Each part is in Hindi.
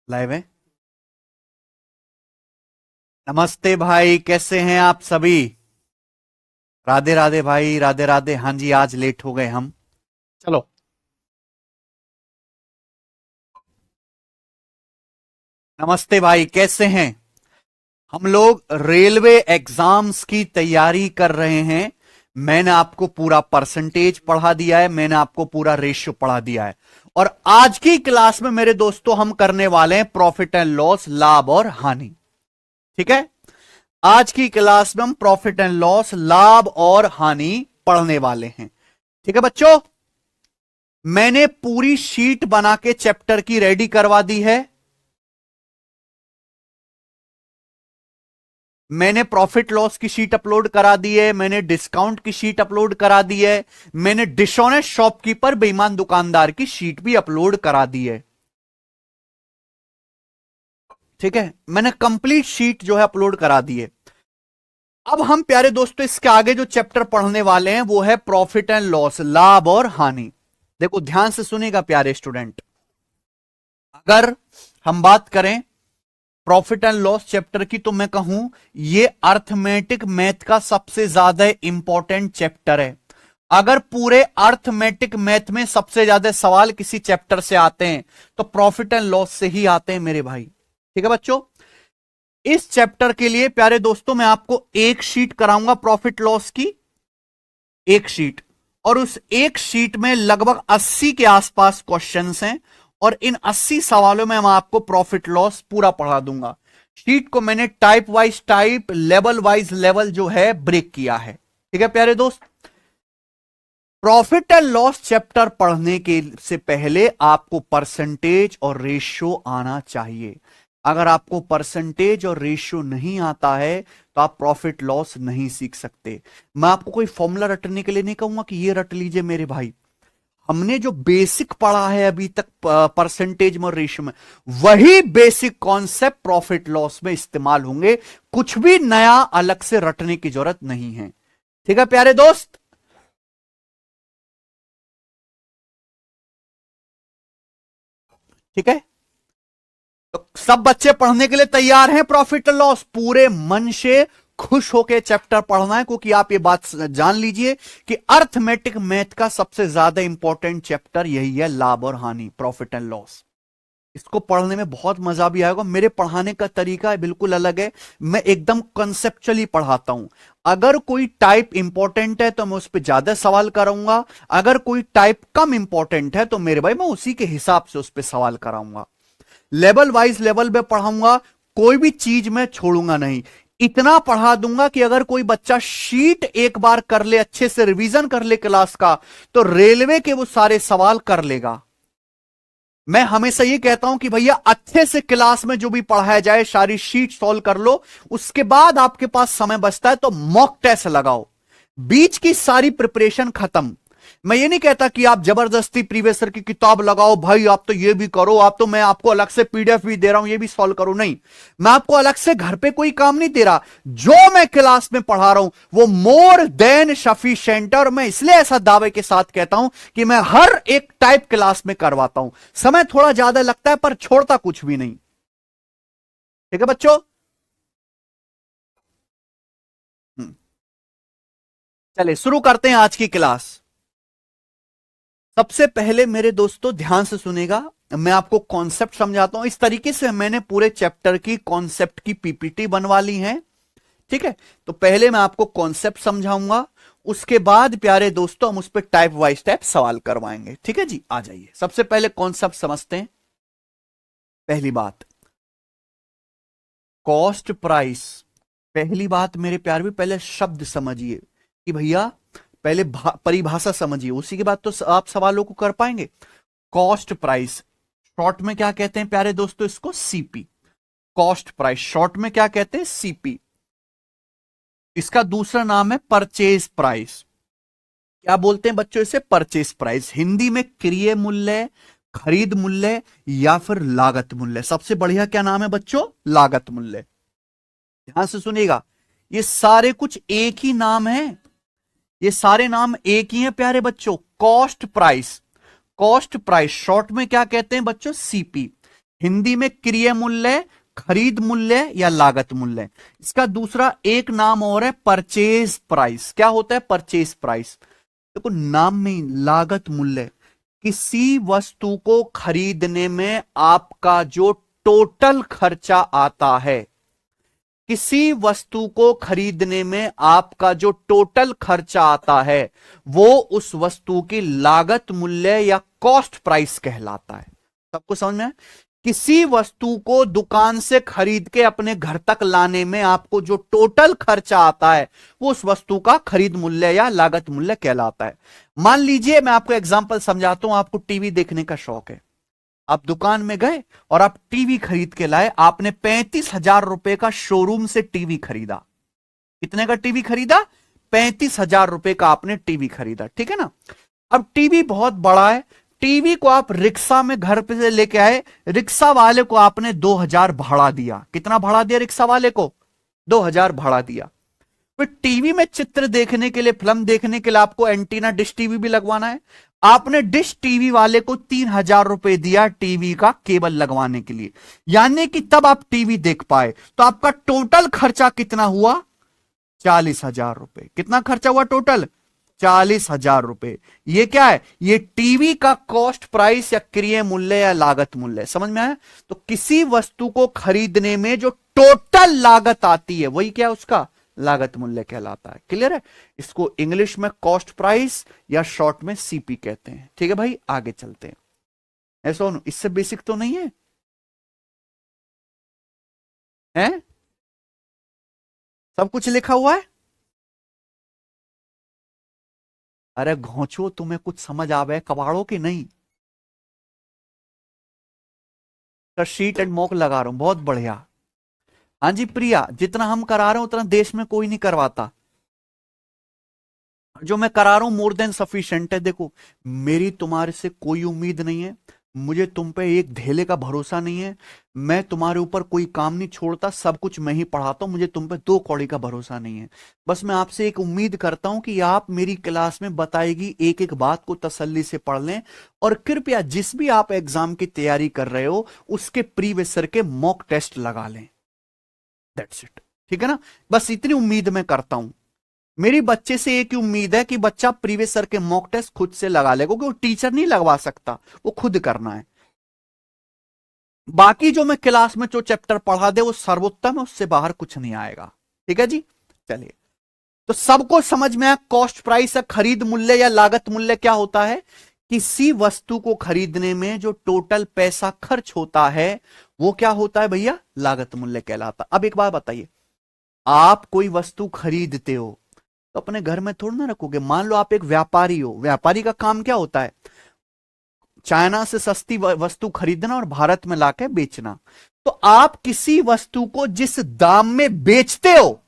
लाइव है। नमस्ते भाई, कैसे हैं आप सभी? राधे राधे भाई, राधे राधे। हाँ जी, आज लेट हो गए हम। चलो। नमस्ते भाई, कैसे हैं? हम लोग रेलवे एग्जाम्स की तैयारी कर रहे हैं। मैंने आपको पूरा परसेंटेज पढ़ा दिया है, मैंने आपको पूरा रेशियो पढ़ा दिया है। और आज की क्लास में मेरे दोस्तों हम करने वाले हैं प्रॉफिट एंड लॉस, लाभ और हानि। ठीक है। आज की क्लास में हम प्रॉफिट एंड लॉस, लाभ और हानि पढ़ने वाले हैं। ठीक है बच्चों, मैंने पूरी शीट बना के चैप्टर की रेडी करवा दी है। मैंने प्रॉफिट लॉस की शीट अपलोड करा दी है, मैंने डिस्काउंट की शीट अपलोड करा दी है, मैंने डिसऑनेस्ट शॉपकीपर, बेईमान दुकानदार की शीट भी अपलोड करा दी है। ठीक है, मैंने कंप्लीट शीट जो है अपलोड करा दी है। अब हम प्यारे दोस्तों इसके आगे जो चैप्टर पढ़ने वाले हैं वो है प्रॉफिट एंड लॉस, लाभ और हानि। देखो ध्यान से सुनेगा प्यारे स्टूडेंट। अगर हम बात करें प्रॉफिट एंड लॉस चैप्टर की, तो मैं कहूं ये अर्थमेटिक मैथ का सबसे ज्यादा इंपॉर्टेंट चैप्टर है। अगर पूरे अर्थमेटिक मैथ में सबसे ज्यादा सवाल किसी चैप्टर से आते हैं तो प्रॉफिट एंड लॉस से ही आते हैं मेरे भाई। ठीक है बच्चों, इस चैप्टर के लिए प्यारे दोस्तों मैं आपको एक शीट कराऊंगा प्रॉफिट लॉस की, एक शीट। और उस एक शीट में लगभग 80 के आसपास क्वेश्चंस हैं और इन 80 सवालों में मैं आपको प्रॉफिट लॉस पूरा पढ़ा दूंगा। शीट को मैंने type wise type, level wise level जो है ब्रेक किया है। ठीक है प्यारे दोस्त, प्रॉफिट एंड लॉस चैप्टर पढ़ने के से पहले आपको परसेंटेज और रेशियो आना चाहिए। अगर आपको परसेंटेज और रेशियो नहीं आता है तो आप प्रॉफिट लॉस नहीं सीख सकते। मैं आपको कोई फॉर्मूला रटने के लिए नहीं कहूंगा कि ये रट लीजिए मेरे भाई। हमने जो बेसिक पढ़ा है अभी तक परसेंटेज में और रेशियो में, वही बेसिक कॉन्सेप्ट प्रॉफिट लॉस में इस्तेमाल होंगे। कुछ भी नया अलग से रटने की जरूरत नहीं है। ठीक है प्यारे दोस्त, ठीक है। तो सब बच्चे पढ़ने के लिए तैयार हैं? प्रॉफिट एंड लॉस पूरे मन से खुश होकर चैप्टर पढ़ना है, क्योंकि आप ये बात जान लीजिए कि अर्थमेटिक मैथ का सबसे ज्यादा इंपॉर्टेंट चैप्टर यही है, लाभ और हानि, प्रॉफिट एंड लॉस। इसको पढ़ने में बहुत मजा भी आएगा। मेरे पढ़ाने का तरीका बिल्कुल अलग है, मैं एकदम कंसेप्चुअली पढ़ाता हूं। अगर कोई टाइप इंपॉर्टेंट है तो मैं उस पर ज्यादा सवाल कराऊंगा, अगर कोई टाइप कम इंपॉर्टेंट है तो मेरे भाई मैं उसी के हिसाब से उस पर सवाल कराऊंगा। लेवल वाइज लेवल पे पढ़ाऊंगा, कोई भी चीज मैं छोड़ूंगा नहीं। इतना पढ़ा दूंगा कि अगर कोई बच्चा शीट एक बार कर ले, अच्छे से रिवीजन कर ले क्लास का, तो रेलवे के वो सारे सवाल कर लेगा। मैं हमेशा ये कहता हूं कि भैया अच्छे से क्लास में जो भी पढ़ाया जाए सारी शीट सॉल्व कर लो, उसके बाद आपके पास समय बचता है तो मॉक टेस्ट लगाओ। बीच की सारी प्रिपरेशन खत्म। मैं ये नहीं कहता कि आप जबरदस्ती प्रीवियस ईयर की किताब लगाओ, भाई आप तो ये भी करो, आप तो मैं आपको अलग से पीडीएफ भी दे रहा हूं ये भी सॉल्व करो। नहीं, मैं आपको अलग से घर पे कोई काम नहीं दे रहा। जो मैं क्लास में पढ़ा रहा हूं वो मोर देन सफिशिएंट। और मैं इसलिए ऐसा दावे के साथ कहता हूं कि मैं हर एक टाइप क्लास में करवाता हूं। समय थोड़ा ज्यादा लगता है पर छोड़ता कुछ भी नहीं। ठीक है बच्चों। हम्म, चलिए शुरू करते हैं आज की क्लास। सबसे पहले मेरे दोस्तों ध्यान से सुनेगा, मैं आपको कॉन्सेप्ट समझाता हूं। इस तरीके से मैंने पूरे चैप्टर की कॉन्सेप्ट की पीपीटी बनवा ली है। ठीक है, तो पहले मैं आपको कॉन्सेप्ट समझाऊंगा, उसके बाद प्यारे दोस्तों हम उस पर टाइप वाइज टाइप सवाल करवाएंगे। ठीक है जी, आ जाइए सबसे पहले कॉन्सेप्ट समझते हैं। पहली बात, कॉस्ट प्राइस। पहली बात मेरे प्यार भी, पहले शब्द समझिए कि भैया पहले परिभाषा समझिए, उसी के बाद तो आप सवालों को कर पाएंगे। कॉस्ट प्राइस शॉर्ट में क्या कहते हैं प्यारे दोस्तों? इसको सीपी। कॉस्ट प्राइस शॉर्ट में क्या कहते हैं? सीपी। इसका दूसरा नाम है परचेज प्राइस। क्या बोलते हैं बच्चों इसे? Purchase price. हिंदी में क्रय मूल्य, खरीद मूल्य या फिर लागत मूल्य। सबसे बढ़िया क्या नाम है बच्चों? लागत मूल्य। ध्यान से सुनिएगा, ये सारे कुछ एक ही नाम है, ये सारे नाम एक ही हैं प्यारे बच्चों। Cost price, cost price short में क्या कहते हैं बच्चों? सीपी। हिंदी में क्रिय मूल्य, खरीद मूल्य या लागत मूल्य। इसका दूसरा एक नाम और है परचेज प्राइस। क्या होता है परचेज प्राइस? देखो नाम में लागत मूल्य, किसी वस्तु को खरीदने में आपका जो टोटल खर्चा आता है, किसी वस्तु को खरीदने में आपका जो टोटल खर्चा आता है वो उस वस्तु की लागत मूल्य या कॉस्ट प्राइस कहलाता है। सबको समझ में? किसी वस्तु को दुकान से खरीद के अपने घर तक लाने में आपको जो टोटल खर्चा आता है वो उस वस्तु का खरीद मूल्य या लागत मूल्य कहलाता है। मान लीजिए मैं आपको एग्जांपल समझाता हूं। आपको टीवी देखने का शौक है, आप दुकान में गए और आप टीवी खरीद के लाए। आपने 35,000 रुपए का शोरूम से टीवी खरीदा। कितने का टीवी खरीदा? 35,000 रुपए का आपने टीवी खरीदा, ठीक है ना। अब टीवी बहुत बड़ा है, टीवी को आप रिक्शा में घर पे से लेके आए, रिक्शा वाले को आपने 2,000 भाड़ा दिया। कितना भाड़ा दिया रिक्शा वाले को? 2,000 भाड़ा दिया। फिर टीवी में चित्र देखने के लिए, फिल्म देखने के लिए आपको एंटीना डिश टीवी भी लगवाना है। आपने डिश टीवी वाले को 3,000 रुपए दिया टीवी का केबल लगवाने के लिए, यानी कि तब आप टीवी देख पाए। तो आपका टोटल खर्चा कितना हुआ? 40,000 रुपए। कितना खर्चा हुआ टोटल? 40,000 रुपए। ये क्या है? ये टीवी का कॉस्ट प्राइस या क्रिय मूल्य या लागत मूल्य। समझ में आया? तो किसी वस्तु को खरीदने में जो टोटल लागत आती है वही क्या है? उसका लागत मूल्य कहलाता है। क्लियर है? इसको इंग्लिश में कॉस्ट प्राइस या शॉर्ट में सीपी कहते हैं। ठीक है भाई, आगे चलते हैं। ऐसा इससे बेसिक तो नहीं है? हैं? सब कुछ लिखा हुआ है? अरे घोंचो, तुम्हें कुछ समझ आवे कबाड़ो की नहीं? तो शीट एंड मॉक लगा रहा हूं, बहुत बढ़िया। हाँ जी प्रिया, जितना हम करा रहे हैं उतना देश में कोई नहीं करवाता। जो मैं करा रहा हूं मोर देन सफिशिएंट है। देखो मेरी तुम्हारे से कोई उम्मीद नहीं है, मुझे तुम पे एक धेले का भरोसा नहीं है, मैं तुम्हारे ऊपर कोई काम नहीं छोड़ता, सब कुछ मैं ही पढ़ाता हूं, मुझे तुम पे 2 कौड़ी का भरोसा नहीं है। बस मैं आपसे एक उम्मीद करता हूं कि आप मेरी क्लास में बताएगी एक एक बात को तसल्ली से पढ़ लें, और कृपया जिस भी आप एग्जाम की तैयारी कर रहे हो उसके प्रीवियस ईयर के मॉक टेस्ट लगा लें। That's it. ठीक है ना? बस इतनी उम्मीद मैं करता हूं। मेरी बच्चे से एक ही उम्मीद है कि बच्चा प्रीवियस ईयर के मॉक टेस्ट खुद से लगा ले, क्योंकि वो टीचर नहीं लगवा सकता, वो खुद करना है। बाकी जो मैं क्लास में जो चैप्टर पढ़ा दे वो सर्वोत्तम है, उससे बाहर कुछ नहीं आएगा। ठीक है जी, चलिए। तो सबको समझ में आया कॉस्ट प्राइस या खरीद मूल्य या लागत मूल्य क्या होता है? किसी वस्तु को खरीदने में जो टोटल पैसा खर्च होता है वो क्या होता है भैया? लागत मूल्य कहलाता। अब एक बात बताइए, आप कोई वस्तु खरीदते हो तो अपने घर में थोड़ा ना रखोगे। मान लो आप एक व्यापारी हो, व्यापारी का काम क्या होता है? चाइना से सस्ती वस्तु खरीदना और भारत में लाके बेचना। तो आप किसी वस्तु को जिस दाम में बेचते हो,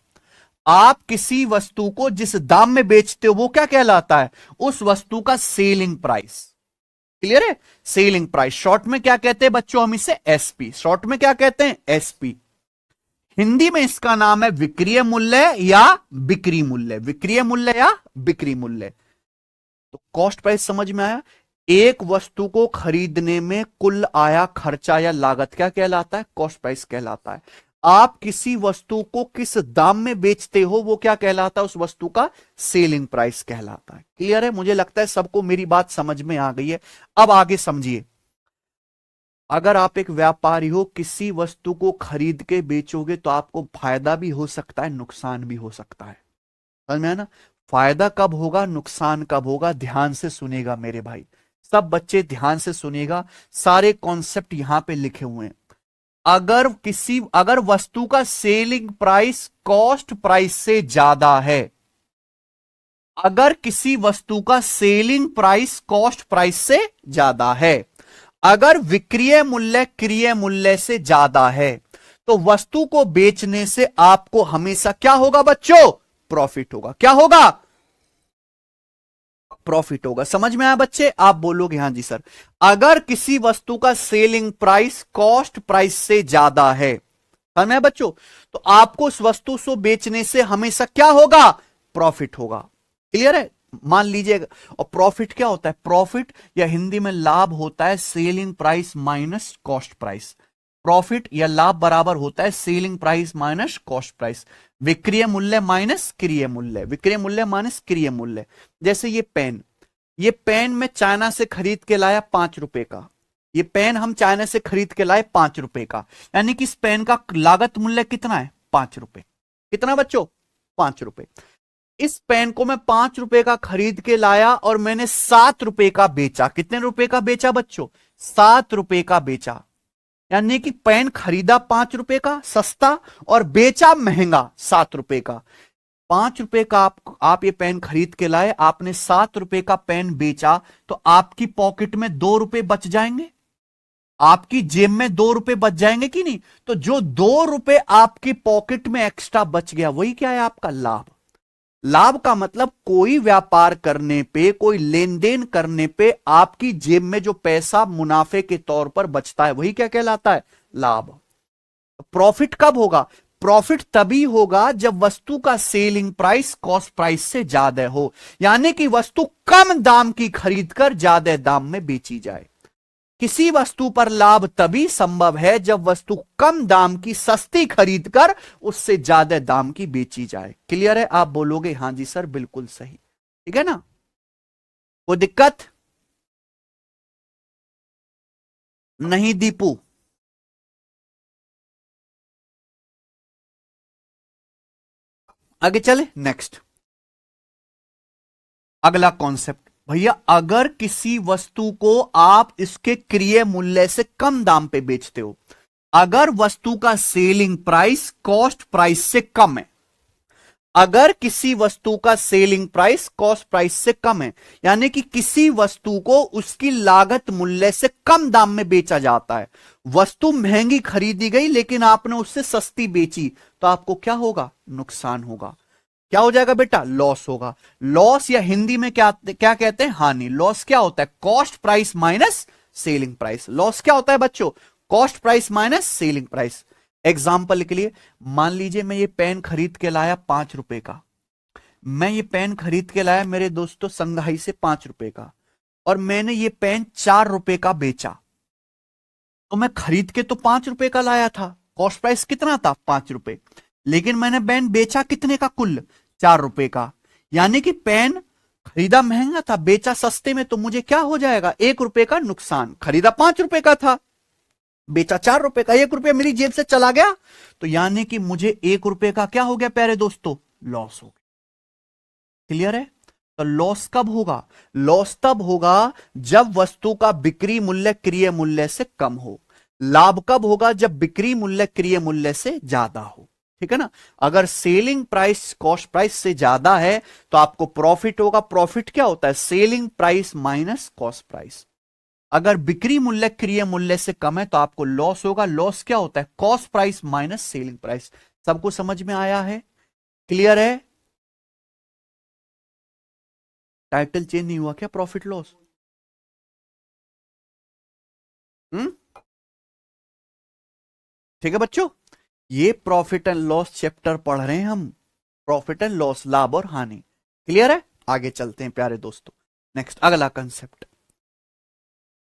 आप किसी वस्तु को जिस दाम में बेचते हो वो क्या कहलाता है? उस वस्तु का सेलिंग प्राइस। क्लियर है? Selling price. शॉर्ट में क्या कहते हैं बच्चों? हम इसे एसपी, शॉर्ट में क्या कहते हैं? एसपी। हिंदी में इसका नाम है विक्रय मूल्य या बिक्री मूल्य। विक्रय मूल्य या बिक्री मूल्य। तो कॉस्ट प्राइस समझ में आया? एक वस्तु को खरीदने में कुल आया खर्चा या लागत क्या कहलाता है? कॉस्ट प्राइस कहलाता है। आप किसी वस्तु को किस दाम में बेचते हो वो क्या कहलाता है? उस वस्तु का सेलिंग प्राइस कहलाता है। क्लियर है? मुझे लगता है सबको मेरी बात समझ में आ गई है। अब आगे समझिए। अगर आप एक व्यापारी हो, किसी वस्तु को खरीद के बेचोगे तो आपको फायदा भी हो सकता है, नुकसान भी हो सकता है। समझ में आया ना? फायदा कब होगा, नुकसान कब होगा? ध्यान से सुनेगा मेरे भाई, सब बच्चे ध्यान से सुनेगा, सारे कॉन्सेप्ट यहां पे लिखे हुए हैं। अगर वस्तु का सेलिंग प्राइस कॉस्ट प्राइस से ज्यादा है, अगर किसी वस्तु का सेलिंग प्राइस कॉस्ट प्राइस से ज्यादा है, अगर विक्रय मूल्य क्रय मूल्य से ज्यादा है, तो वस्तु को बेचने से आपको हमेशा क्या होगा बच्चों? प्रॉफिट होगा। क्या होगा? प्रॉफिट होगा। समझ में आया बच्चे? आप बोलोगे हां जी सर। अगर किसी वस्तु का सेलिंग प्राइस कॉस्ट प्राइस से ज्यादा है, समझ में आया बच्चों, तो आपको उस वस्तु को बेचने से हमेशा क्या होगा? प्रॉफिट होगा। क्लियर है? मान लीजिए। और प्रॉफिट क्या होता है? प्रॉफिट या हिंदी में लाभ होता है selling price minus cost price. Profit या लाभ बराबर होता है selling price minus cost price, विक्रय मूल्य माइनस क्रिय मूल्य, विक्रय मूल्य माइनस क्रिय मूल्य। जैसे ये पेन मैं चाइना से खरीद के लाया 5 रुपए का। ये पेन हम चाइना से खरीद के लाए 5 रुपए का, यानी कि इस पेन का लागत मूल्य कितना है? 5 रुपए। कितना बच्चों? 5 रुपए। इस पेन को मैं 5 रुपए का खरीद के लाया और मैंने 7 रुपए का बेचा। कितने रुपए का बेचा बच्चों? 7 रुपए का बेचा। यानी कि पेन खरीदा 5 रुपए का सस्ता और बेचा महंगा 7 रुपए का। 5 रुपए का आप ये पेन खरीद के लाए, आपने 7 रुपए का पेन बेचा, तो आपकी पॉकेट में 2 रुपए बच जाएंगे, आपकी जेब में 2 रुपए बच जाएंगे कि नहीं? तो जो 2 रुपए आपकी पॉकेट में एक्स्ट्रा बच गया, वही क्या है? आपका लाभ। लाभ का मतलब कोई व्यापार करने पे, कोई लेन देन करने पे आपकी जेब में जो पैसा मुनाफे के तौर पर बचता है, वही क्या कहलाता है? लाभ। प्रॉफिट कब होगा? प्रॉफिट तभी होगा जब वस्तु का सेलिंग प्राइस कॉस्ट प्राइस से ज्यादा हो, यानी कि वस्तु कम दाम की खरीदकर ज्यादा दाम में बेची जाए। किसी वस्तु पर लाभ तभी संभव है जब वस्तु कम दाम की सस्ती खरीदकर उससे ज्यादा दाम की बेची जाए। क्लियर है? आप बोलोगे हां जी सर बिल्कुल सही, ठीक है ना? कोई दिक्कत नहीं दीपू? आगे चले, नेक्स्ट अगला कॉन्सेप्ट। भैया अगर किसी वस्तु को आप इसके क्रय मूल्य से कम दाम पे बेचते हो, अगर वस्तु का सेलिंग प्राइस कॉस्ट प्राइस से कम है, अगर किसी वस्तु का सेलिंग प्राइस कॉस्ट प्राइस से कम है, यानी कि किसी वस्तु को उसकी लागत मूल्य से कम दाम में बेचा जाता है, वस्तु महंगी खरीदी गई लेकिन आपने उससे सस्ती बेची, तो आपको क्या होगा? नुकसान होगा। क्या हो जाएगा बेटा? लॉस होगा। लॉस या हिंदी में क्या क्या कहते हैं? हानि। लॉस क्या होता है? Cost price minus selling price. Loss क्या होता है बच्चों? Cost price minus selling price. Example के लिए मान लीजिए मैं ये पेन खरीद के लाया 5 रुपए का। मैं ये पेन खरीद के लाया मेरे दोस्तों संघाई से 5 रुपए का, और मैंने ये पेन 4 रुपए का बेचा। तो मैं खरीद के तो 5 रुपए का लाया था, कॉस्ट प्राइस कितना था? 5 रुपए, लेकिन मैंने पेन बेचा कितने का? कुल 4 रुपए का। यानी कि पेन खरीदा महंगा था, बेचा सस्ते में, तो मुझे क्या हो जाएगा? 1 रुपए का नुकसान। खरीदा 5 रुपए का था, बेचा 4 रुपए का, 1 रुपया मेरी जेब से चला गया, तो यानी कि मुझे 1 रुपए का क्या हो गया प्यारे दोस्तों? लॉस हो गया। क्लियर है? तो लॉस कब होगा? लॉस तब होगा जब वस्तु का बिक्री मूल्य क्रय मूल्य से कम हो। लाभ कब होगा? जब बिक्री मूल्य क्रय मूल्य से ज्यादा हो। ठीक है ना? अगर सेलिंग प्राइस कॉस्ट प्राइस से ज्यादा है तो आपको प्रॉफिट होगा। प्रॉफिट क्या होता है? Selling price minus cost price. अगर बिक्री मूल्य क्रय मूल्य से कम है तो आपको लॉस होगा। लॉस क्या होता है? Cost price minus selling price. सबको समझ में आया है? क्लियर है? टाइटल चेंज नहीं हुआ क्या? Profit loss. ठीक है बच्चों, ये प्रॉफिट एंड लॉस चैप्टर पढ़ रहे हैं हम। प्रॉफिट एंड लॉस, लाभ और हानि। क्लियर है? आगे चलते हैं प्यारे दोस्तों। नेक्स्ट अगला कंसेप्ट।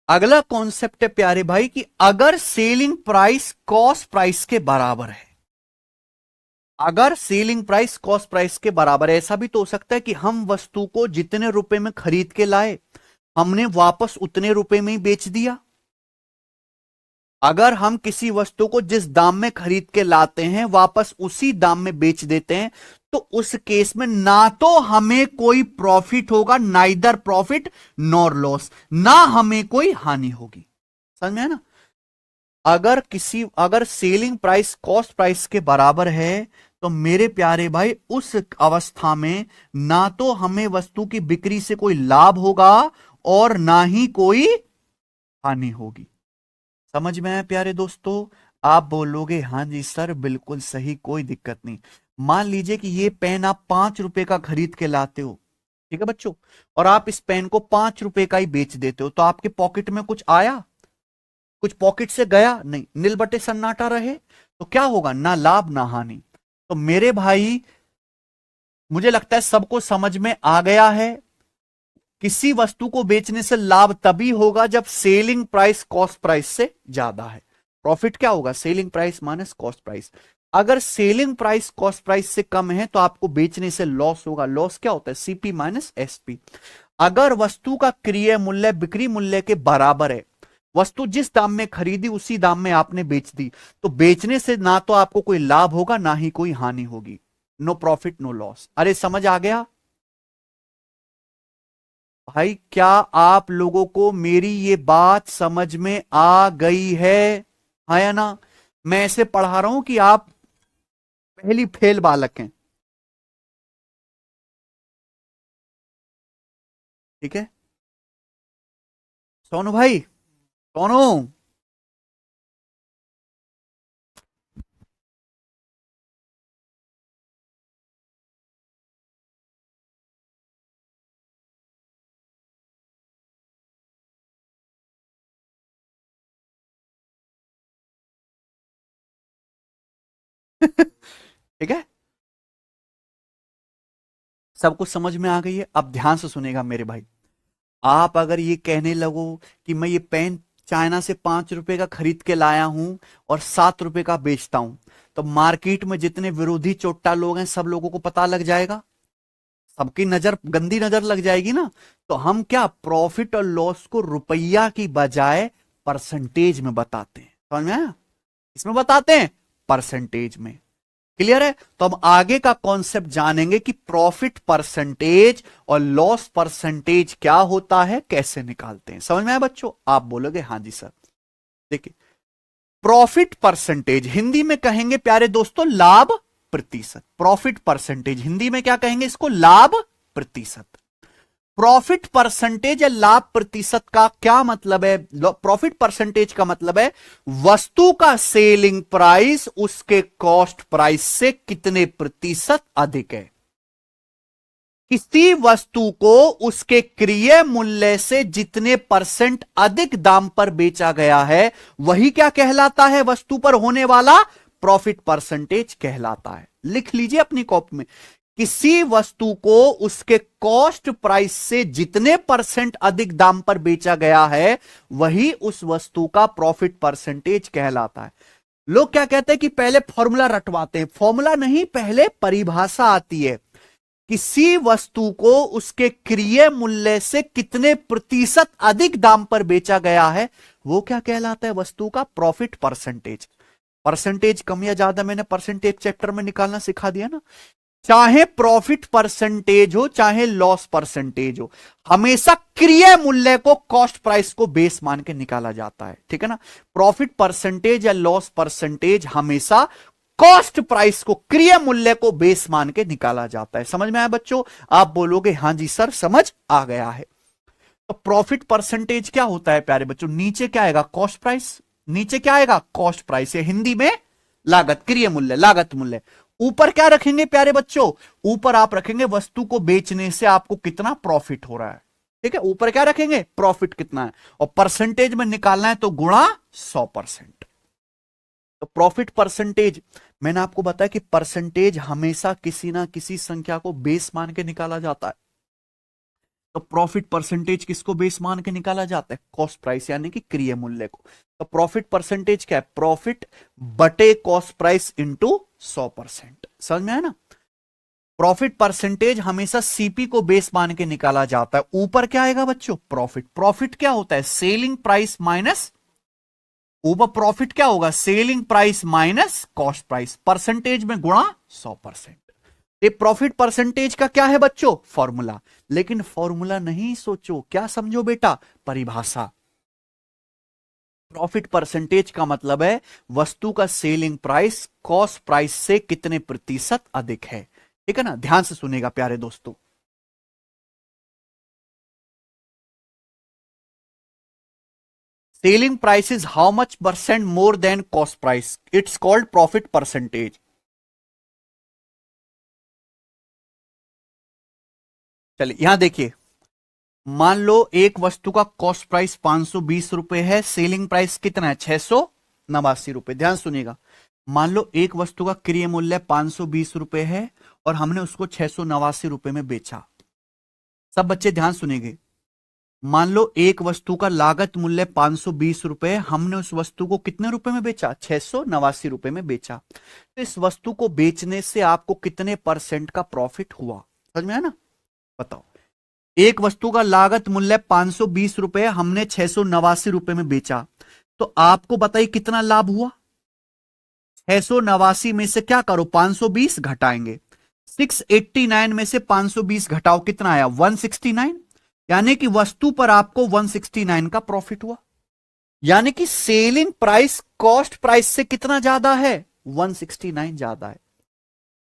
अगला कॉन्सेप्ट है प्यारे भाई कि अगर सेलिंग प्राइस कॉस्ट प्राइस के बराबर है, अगर सेलिंग प्राइस कॉस्ट प्राइस के बराबर है, ऐसा भी तो हो सकता है कि हम वस्तु को जितने रुपए में खरीद के लाए हमने वापस उतने रुपए में ही बेच दिया। अगर हम किसी वस्तु को जिस दाम में खरीद के लाते हैं वापस उसी दाम में बेच देते हैं, तो उस केस में ना तो हमें कोई प्रॉफिट होगा, नाइदर प्रॉफिट नॉर लॉस, ना हमें कोई हानि होगी। समझ में है ना? अगर सेलिंग प्राइस कॉस्ट प्राइस के बराबर है तो मेरे प्यारे भाई उस अवस्था में ना तो हमें वस्तु की बिक्री से कोई लाभ होगा और ना ही कोई हानि होगी। समझ में आया प्यारे दोस्तों? आप बोलोगे हां जी सर बिल्कुल सही, कोई दिक्कत नहीं। मान लीजिए कि ये पेन आप 5 रुपए का खरीद के लाते हो, ठीक है बच्चों, और आप इस पेन को 5 रुपए का ही बेच देते हो, तो आपके पॉकेट में कुछ आया? कुछ पॉकेट से गया? नहीं, नील बटे सन्नाटा रहे, तो क्या होगा? ना लाभ ना हानि। तो मेरे भाई मुझे लगता है सबको समझ में आ गया है। किसी वस्तु को बेचने से लाभ तभी होगा जब सेलिंग प्राइस कॉस्ट प्राइस से ज्यादा है। प्रॉफिट क्या होगा? Selling price minus cost price. अगर सेलिंग प्राइस कॉस्ट प्राइस से कम है तो आपको बेचने से लॉस होगा। लॉस क्या होता है? CP minus SP. अगर वस्तु का क्रय मूल्य बिक्री मूल्य के बराबर है, वस्तु जिस दाम में खरीदी उसी दाम में आपने बेच दी, तो बेचने से ना तो आपको कोई लाभ होगा ना ही कोई हानि होगी। No profit no loss. अरे समझ आ गया भाई? क्या आप लोगों को मेरी ये बात समझ में आ गई है? हाँ या ना? मैं ऐसे पढ़ा रहा हूं कि आप पहली फेल बालक हैं। ठीक है सोनू भाई, सोनू। ठीक है, सब कुछ समझ में आ गई है? अब ध्यान से सुनेगा मेरे भाई। आप अगर ये कहने लगो कि मैं ये पेन चाइना से 5 रुपए का खरीद के लाया हूं और 7 रुपए का बेचता हूं, तो मार्केट में जितने विरोधी चोट्टा लोग हैं सब लोगों को पता लग जाएगा, सबकी नजर, गंदी नजर लग जाएगी ना। तो हम क्या प्रॉफिट और लॉस को रुपया की बजाय परसेंटेज में बताते हैं। समझ में आया? इसमें बताते हैं परसेंटेज में। क्लियर है? तो हम आगे का कॉन्सेप्ट जानेंगे कि प्रॉफिट परसेंटेज और लॉस परसेंटेज क्या होता है, कैसे निकालते हैं। समझ में आया बच्चों? आप बोलोगे हाँ जी सर। देखिए, प्रॉफिट परसेंटेज हिंदी में कहेंगे प्यारे दोस्तों लाभ प्रतिशत। प्रॉफिट परसेंटेज हिंदी में क्या कहेंगे? इसको लाभ प्रतिशत। प्रॉफिट परसेंटेज या लाभ प्रतिशत का क्या मतलब है? प्रॉफिट परसेंटेज का मतलब है वस्तु का सेलिंग प्राइस उसके कॉस्ट प्राइस से कितने प्रतिशत अधिक है। किसी वस्तु को उसके क्रय मूल्य से जितने परसेंट अधिक दाम पर बेचा गया है, वही क्या कहलाता है? वस्तु पर होने वाला प्रॉफिट परसेंटेज कहलाता है। लिख लीजिए अपनी कॉपी में, किसी वस्तु को उसके कॉस्ट प्राइस से जितने परसेंट अधिक दाम पर बेचा गया है, वही उस वस्तु का प्रॉफिट परसेंटेज कहलाता है। लोग क्या कहते हैं कि पहले फॉर्मूला रटवाते हैं। फॉर्मूला नहीं, पहले परिभाषा आती है। किसी वस्तु को उसके क्रय मूल्य से कितने प्रतिशत अधिक दाम पर बेचा गया है, वो क्या कहलाता है? वस्तु का प्रॉफिट परसेंटेज। परसेंटेज कम या ज्यादा मैंने परसेंटेज चैप्टर में निकालना सिखा दिया ना। चाहे प्रॉफिट परसेंटेज हो चाहे लॉस परसेंटेज हो, हमेशा क्रय मूल्य को कॉस्ट प्राइस को बेस मान के निकाला जाता है। ठीक है ना? प्रॉफिट परसेंटेज या लॉस परसेंटेज हमेशा कॉस्ट प्राइस को, क्रय मूल्य को बेस मान के निकाला जाता है। समझ में आया बच्चों? आप बोलोगे हां जी सर समझ आ गया है। तो प्रॉफिट परसेंटेज क्या होता है प्यारे बच्चों? नीचे क्या आएगा? Cost price. नीचे क्या आएगा? कॉस्ट प्राइस, या हिंदी में लागत, क्रय मूल्य, लागत मूल्य। ऊपर क्या रखेंगे प्यारे बच्चों? ऊपर आप रखेंगे वस्तु को बेचने से आपको कितना प्रॉफिट हो रहा है। ठीक है, ऊपर क्या रखेंगे? प्रॉफिट कितना है, और परसेंटेज में निकालना है तो गुणा 100%। तो प्रॉफिट परसेंटेज, मैंने आपको बताया कि परसेंटेज हमेशा किसी ना किसी संख्या को बेस मान के निकाला जाता है। तो प्रॉफिट परसेंटेज किसको बेस मान के निकाला जाता है? कॉस्ट प्राइस, यानी कि क्रय मूल्य को। तो प्रॉफिट परसेंटेज क्या है? प्रॉफिट बटे कॉस्ट प्राइस इंटू 100%। समझ में आया ना? प्रॉफिट परसेंटेज हमेशा सीपी को बेस मान के निकाला जाता है। ऊपर क्या आएगा बच्चों? प्रॉफिट। प्रॉफिट क्या होता है? सेलिंग प्राइस माइनस, ऊपर प्रॉफिट क्या होगा? Selling price minus cost price, percentage में गुणा 100%। ये प्रॉफिट परसेंटेज का क्या है बच्चों? फॉर्मूला। लेकिन फॉर्मूला नहीं सोचो, क्या समझो बेटा? परिभाषा। प्रॉफिट परसेंटेज का मतलब है वस्तु का सेलिंग प्राइस कॉस्ट प्राइस से कितने प्रतिशत अधिक है। ठीक है ना? ध्यान से सुनेगा प्यारे दोस्तों। Selling price is how much percent more than cost price, it's called profit percentage. चलिए यहां देखिए, मान लो एक वस्तु का कॉस्ट प्राइस 520 रुपए है, सेलिंग प्राइस कितना है? 689 रुपए। ध्यान सुनिएगा, मान लो एक वस्तु का क्रय मूल्य 520 रुपए है और हमने उसको 689 रुपए में बेचा। सब बच्चे ध्यान सुनेंगे, मान लो एक वस्तु का लागत मूल्य 520 रुपए, हमने उस वस्तु को कितने रुपए में बेचा? 689 रुपए में बेचा। तो इस वस्तु को बेचने से आपको कितने परसेंट का प्रॉफिट हुआ? समझ में आया ना? बताओ। एक वस्तु का लागत मूल्य 520 रुपए, हमने 689 रुपए में बेचा, तो आपको बताइए कितना लाभ हुआ? 689 में से क्या करो, 520 घटाएंगे, 689 में से 520 घटाओ, कितना आया? 169। यानी कि वस्तु पर आपको 169 का प्रॉफिट हुआ। यानी कि सेलिंग प्राइस कॉस्ट प्राइस से कितना ज्यादा है? 169 ज्यादा है।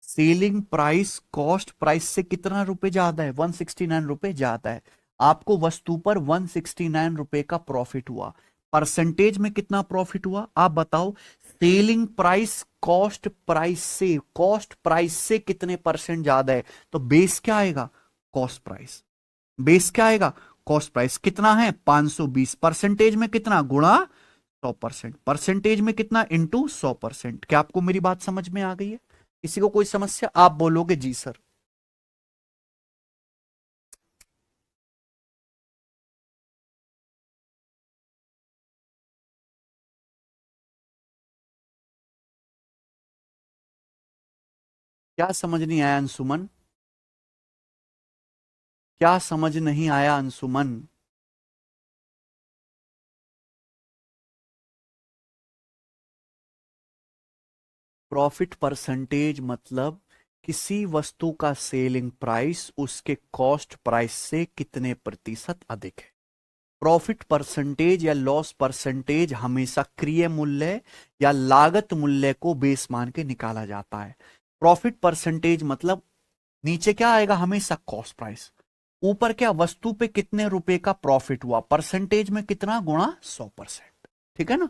सेलिंग प्राइस कॉस्ट प्राइस से कितना रुपए ज्यादा है? 169 रुपए ज्यादा है। आपको वस्तु पर 169 रुपए का प्रॉफिट हुआ। परसेंटेज में कितना प्रॉफिट हुआ आप बताओ? सेलिंग प्राइस कॉस्ट प्राइस से कितने परसेंट ज्यादा है? तो बेस क्या आएगा? Cost price. बेस क्या आएगा? Cost price. कितना है? 520। परसेंटेज में कितना? गुणा 100%। परसेंटेज में कितना? इंटू 100%। क्या आपको मेरी बात समझ में आ गई है? किसी को कोई समस्या? आप बोलोगे जी सर। क्या समझ नहीं आया अंशुमन? क्या समझ नहीं आया अंशुमन? प्रॉफिट परसेंटेज मतलब किसी वस्तु का सेलिंग प्राइस उसके कॉस्ट प्राइस से कितने प्रतिशत अधिक है। प्रॉफिट परसेंटेज या लॉस परसेंटेज हमेशा क्रिय मूल्य या लागत मूल्य को बेस मान के निकाला जाता है। प्रॉफिट परसेंटेज मतलब नीचे क्या आएगा? हमेशा कॉस्ट प्राइस, ऊपर क्या? वस्तु पे कितने रुपए का प्रॉफिट हुआ, परसेंटेज में कितना, गुणा 100%। ठीक है ना?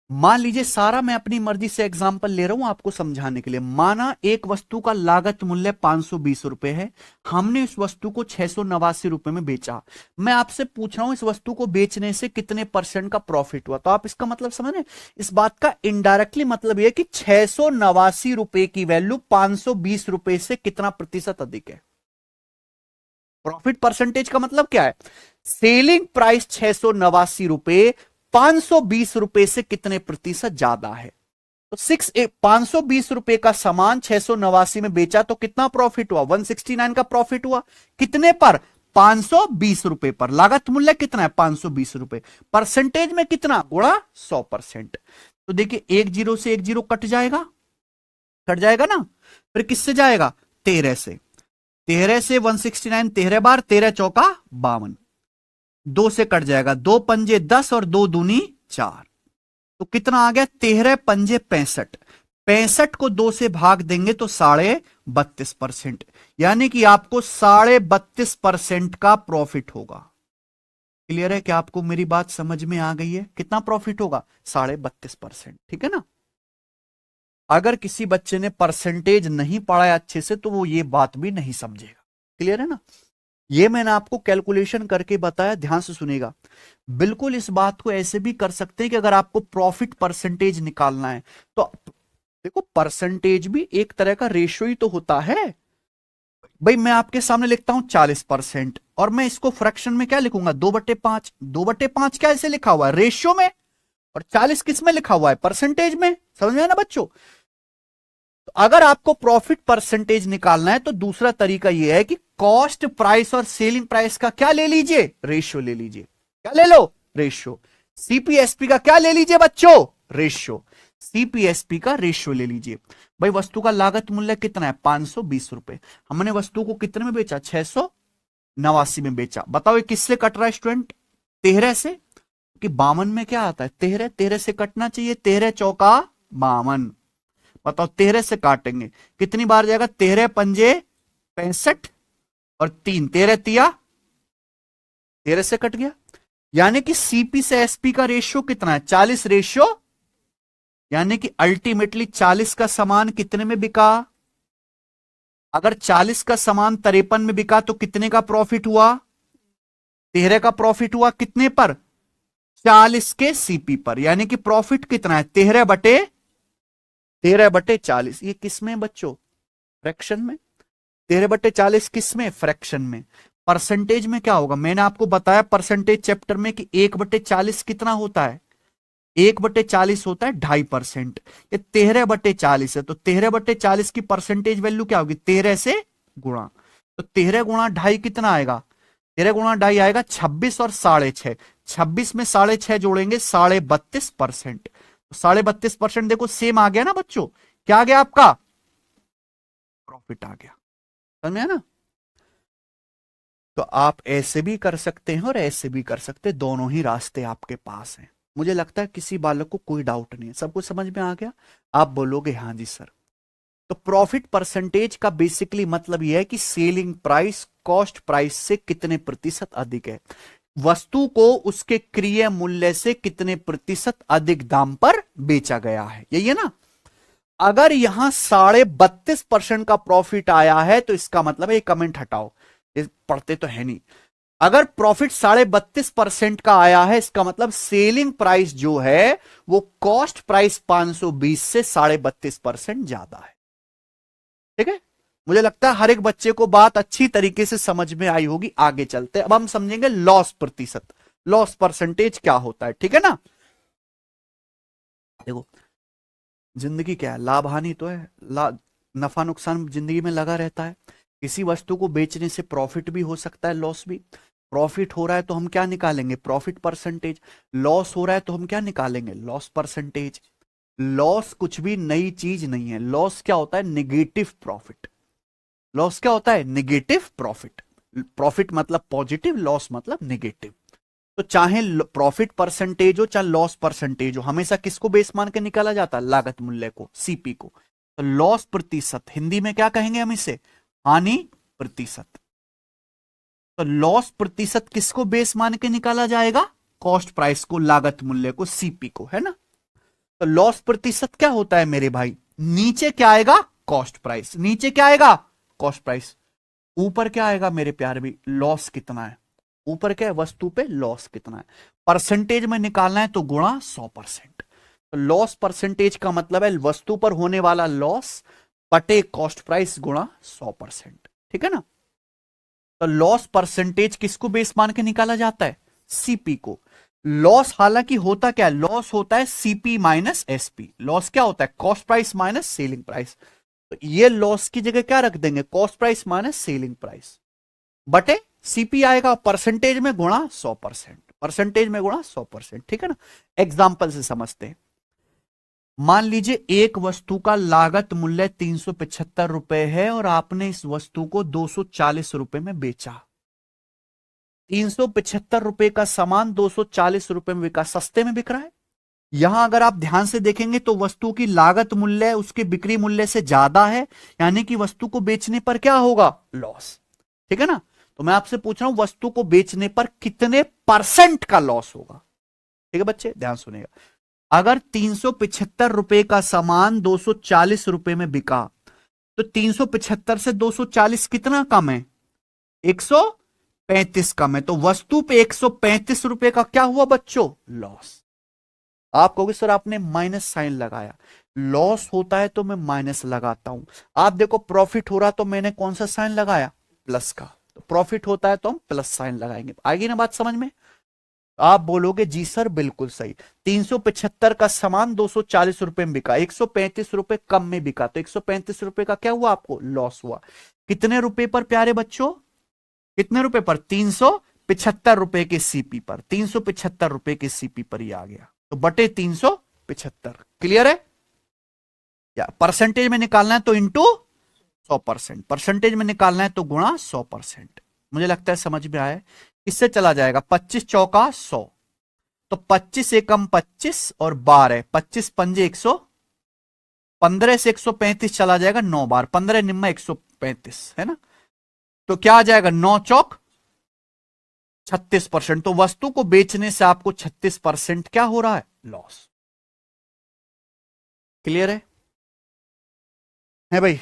मान लीजिए सारा मैं अपनी मर्जी से एग्जांपल ले रहा हूं आपको समझाने के लिए। माना एक वस्तु का लागत मूल्य 520 रुपए है, हमने इस वस्तु को 689 रुपए में बेचा। मैं आपसे पूछ रहा हूं इस वस्तु को बेचने से कितने परसेंट का प्रॉफिट हुआ। तो आप इसका मतलब समझ रहे? इस बात का इनडायरेक्टली मतलब यह कि 689 रुपए की वैल्यू 520 रुपए से कितना प्रतिशत अधिक है। प्रॉफिट परसेंटेज का मतलब क्या है? सेलिंग प्राइस 689 रुपए 520 रुपए से कितने प्रतिशत ज्यादा है। तो 520 रुपए का सामान 689 में बेचा तो कितना प्रॉफिट हुआ? 169 का प्रॉफिट हुआ। कितने पर? 520 रुपए पर। लागत मूल्य कितना है? 520 रुपए। परसेंटेज में कितना? गुणा 100%। तो देखिए एक जीरो से एक जीरो कट जाएगा, कट जाएगा ना। फिर किससे जाएगा? 13 से। 13 से 169, 13 बार, 13 चौका 52, 2 से कट जाएगा, 2 पंजे 10 और 2 दूनी 4। तो कितना आ गया? 13 पंजे 65। 65 को 2 से भाग देंगे तो 32.5%। यानी कि आपको 32.5% का प्रॉफिट होगा। क्लियर है? क्या आपको मेरी बात समझ में आ गई है? कितना प्रॉफिट होगा? 32.5%। ठीक है ना? अगर किसी बच्चे ने परसेंटेज नहीं पढ़ा है अच्छे से तो वो ये बात भी नहीं समझेगा। क्लियर है ना? ये मैंने आपको कैलकुलेशन करके बताया, ध्यान से सुनेगा। बिल्कुल इस बात को ऐसे भी कर सकते हैं कि अगर आपको प्रॉफिट परसेंटेज निकालना है तो देखो परसेंटेज भी एक तरह का रेशियो ही तो होता है। भाई मैं आपके सामने लिखता हूं 40% और मैं इसको फ्रैक्शन में क्या लिखूंगा? 2/5। 2/5 क्या ऐसे लिखा हुआ है? रेशियो में। और 40 किस में लिखा हुआ है? परसेंटेज में। समझ में आया ना बच्चों? तो अगर आपको प्रॉफिट परसेंटेज निकालना है तो दूसरा तरीका यह है कि कॉस्ट प्राइस और सेलिंग प्राइस का क्या ले लीजिए? रेशियो ले लीजिए। क्या ले लो? रेशियो। सीपीएसपी का क्या ले लीजिए बच्चों? रेशियो। सीपीएसपी का रेशियो ले लीजिए। भाई वस्तु का लागत मूल्य कितना है? 520 रुपए। हमने वस्तु को कितने में बेचा? 689 में बेचा। बताओ ये किससे कट रहा है स्टूडेंट? 13 से। कि 52 में क्या आता है? 13। 13 से कटना चाहिए, 13 चौका 52। बताओ 13 से काटेंगे कितनी बार जाएगा? 13 पंजे 65 और 3, 13 तिया 13 से कट गया। यानी कि सीपी से एसपी का रेशियो कितना है? 40 रेशियो। यानी कि अल्टीमेटली 40 का सामान कितने में बिका? अगर 40 का सामान 53 में बिका तो कितने का प्रॉफिट हुआ? 13 का प्रॉफिट हुआ। कितने पर? 40 के सीपी पर। यानी कि प्रॉफिट कितना है? 13/40। ये किस में बच्चों? फ्रैक्शन में। 13/40 किस में? फ्रैक्शन में। परसेंटेज में क्या होगा, मैंने आपको बताया परसेंटेज चैप्टर में कि 1/40 कितना होता है, 1/40 होता है 2.5%। ये 13/40 है, तो 13/40 की परसेंटेज वैल्यू क्या होगी, 13 से गुणा। तो 13 गुणा ढाई कितना आएगा, 13 गुणा ढाई आएगा 26 और 6.5, 26 में 6.5 जोड़ेंगे 32.5%। तो 32.5% देखो सेम आ गया ना बच्चों, क्या आ गया आपका, प्रॉफिट आ गया। समझ में है ना। तो आप ऐसे भी कर सकते हैं और ऐसे भी कर सकते हैं, दोनों ही रास्ते आपके पास हैं। मुझे लगता है किसी बालक को कोई डाउट नहीं है, सब कुछ समझ में आ गया। आप बोलोगे हाँ जी सर। तो प्रॉफिट परसेंटेज का बेसिकली मतलब यह है कि सेलिंग प्राइस कॉस्ट प्राइस से कितने प्रतिशत अधिक है, वस्तु को उसके क्रय मूल्य से कितने प्रतिशत अधिक दाम पर बेचा गया है, यही है ना। अगर यहां 32.5% का प्रॉफिट आया है तो इसका मतलब है, ये कमेंट हटाओ, ये पढ़ते तो है नहीं। अगर प्रॉफिट 32.5% का आया है, इसका मतलब सेलिंग प्राइस जो है वो कॉस्ट प्राइस 520 से 32.5% ज्यादा है। ठीक है, मुझे लगता है हर एक बच्चे को बात अच्छी तरीके से समझ में आई होगी। आगे चलते अब हम समझेंगे लॉस प्रतिशत, लॉस परसेंटेज क्या होता है, ठीक है ना। देखो जिंदगी क्या है, लाभ हानि तो है, नफा नुकसान जिंदगी में लगा रहता है। किसी वस्तु को बेचने से प्रॉफिट भी हो सकता है, लॉस भी। प्रॉफिट हो रहा है तो हम क्या निकालेंगे, प्रॉफिट परसेंटेज। लॉस हो रहा है तो हम क्या निकालेंगे, लॉस परसेंटेज। लॉस कुछ भी नई चीज नहीं है, लॉस क्या होता है, निगेटिव प्रॉफिट। लॉस क्या होता है, निगेटिव प्रॉफिट। प्रॉफिट मतलब पॉजिटिव, लॉस मतलब निगेटिव। तो चाहे प्रॉफिट परसेंटेज हो चाहे लॉस परसेंटेज हो, हमेशा किसको बेस मान के निकाला जाता है, लागत मूल्य को, सीपी को। तो लॉस प्रतिशत हिंदी में क्या कहेंगे हम इसे, हानि प्रतिशत। तो लॉस प्रतिशत किसको बेस मान के निकाला जाएगा, कॉस्ट प्राइस को, लागत मूल्य को, सीपी को, है ना। तो लॉस प्रतिशत क्या होता है मेरे भाई, नीचे क्या आएगा, कॉस्ट प्राइस, नीचे क्या आएगा, कॉस्ट प्राइस। ऊपर क्या आएगा मेरे प्यारे भी, लॉस कितना है। ऊपर क्या है, वस्तु पे लॉस कितना है। परसेंटेज में निकालना है तो गुणा 100%। तो लॉस परसेंटेज का मतलब है वस्तु पर होने वाला लॉस बटे कॉस्ट प्राइस गुणा 100%। ठीक है ना। तो लॉस परसेंटेज किसको बेस मान के निकाला जाता है, सीपी को। लॉस हालांकि होता क्या है, लॉस होता है सीपी माइनस एसपी। लॉस क्या होता है, cost price minus selling price. तो ये लॉस की जगह क्या रख देंगे, cost price minus selling price बटे सीपी आएगा, परसेंटेज में गुणा 100%, परसेंटेज में गुणा 100%। ठीक है ना। एग्जाम्पल से समझते हैं। मान लीजिए एक वस्तु का लागत मूल्य 375 रुपए है और आपने इस वस्तु को 240 रुपए में बेचा। 375 रुपए का सामान 240 रुपए में बिका, सस्ते में बिक रहा है। यहां अगर आप ध्यान से देखेंगे तो वस्तु की लागत मूल्य उसके बिक्री मूल्य से ज्यादा है, यानी कि वस्तु को बेचने पर क्या होगा, लॉस। ठीक है ना। तो मैं आपसे पूछ रहा हूं वस्तु को बेचने पर कितने परसेंट का लॉस होगा। ठीक है बच्चे, ध्यान सुनेगा। अगर 375 रुपए का सामान 240 रुपए में बिका, तो 375 से 240 कितना कम है, 135 कम है। तो वस्तु पे 135 रुपए का क्या हुआ बच्चों, लॉस। आप कहोगे सर आपने माइनस साइन लगाया, लॉस होता है तो मैं माइनस लगाता हूं। आप देखो प्रॉफिट हो रहा तो मैंने कौन सा साइन लगाया, प्लस का। तो प्रॉफिट होता है तो हम प्लस साइन लगाएंगे। आएगी ना बात समझ में। आप बोलोगे जी सर बिल्कुल सही। 375 का सामान 240 रुपए में बिका, 135 रुपए कम में बिका, तो 135 रुपए का क्या हुआ, आपको लॉस हुआ। कितने रुपए पर प्यारे बच्चों, कितने रुपए पर, 375 रुपए के सीपी पर, 375 रुपए के सीपी पर ही आ गया। तो बटे 375, क्लियर है। या परसेंटेज में निकालना है तो इंटू 100%, परसेंटेज में निकालना है तो गुणा 100%। मुझे लगता है समझ में आया। इससे चला जाएगा 25 चौका 100, तो 25 एकम 25 और 12, 25 पंजे 115 से 135 चला जाएगा 9 बार, 15 निम्मा 135 है ना। तो क्या आ जाएगा, 9 चौक 36%। तो वस्तु को बेचने से आपको 36% क्या हो रहा है, लॉस। क्लियर है भाई।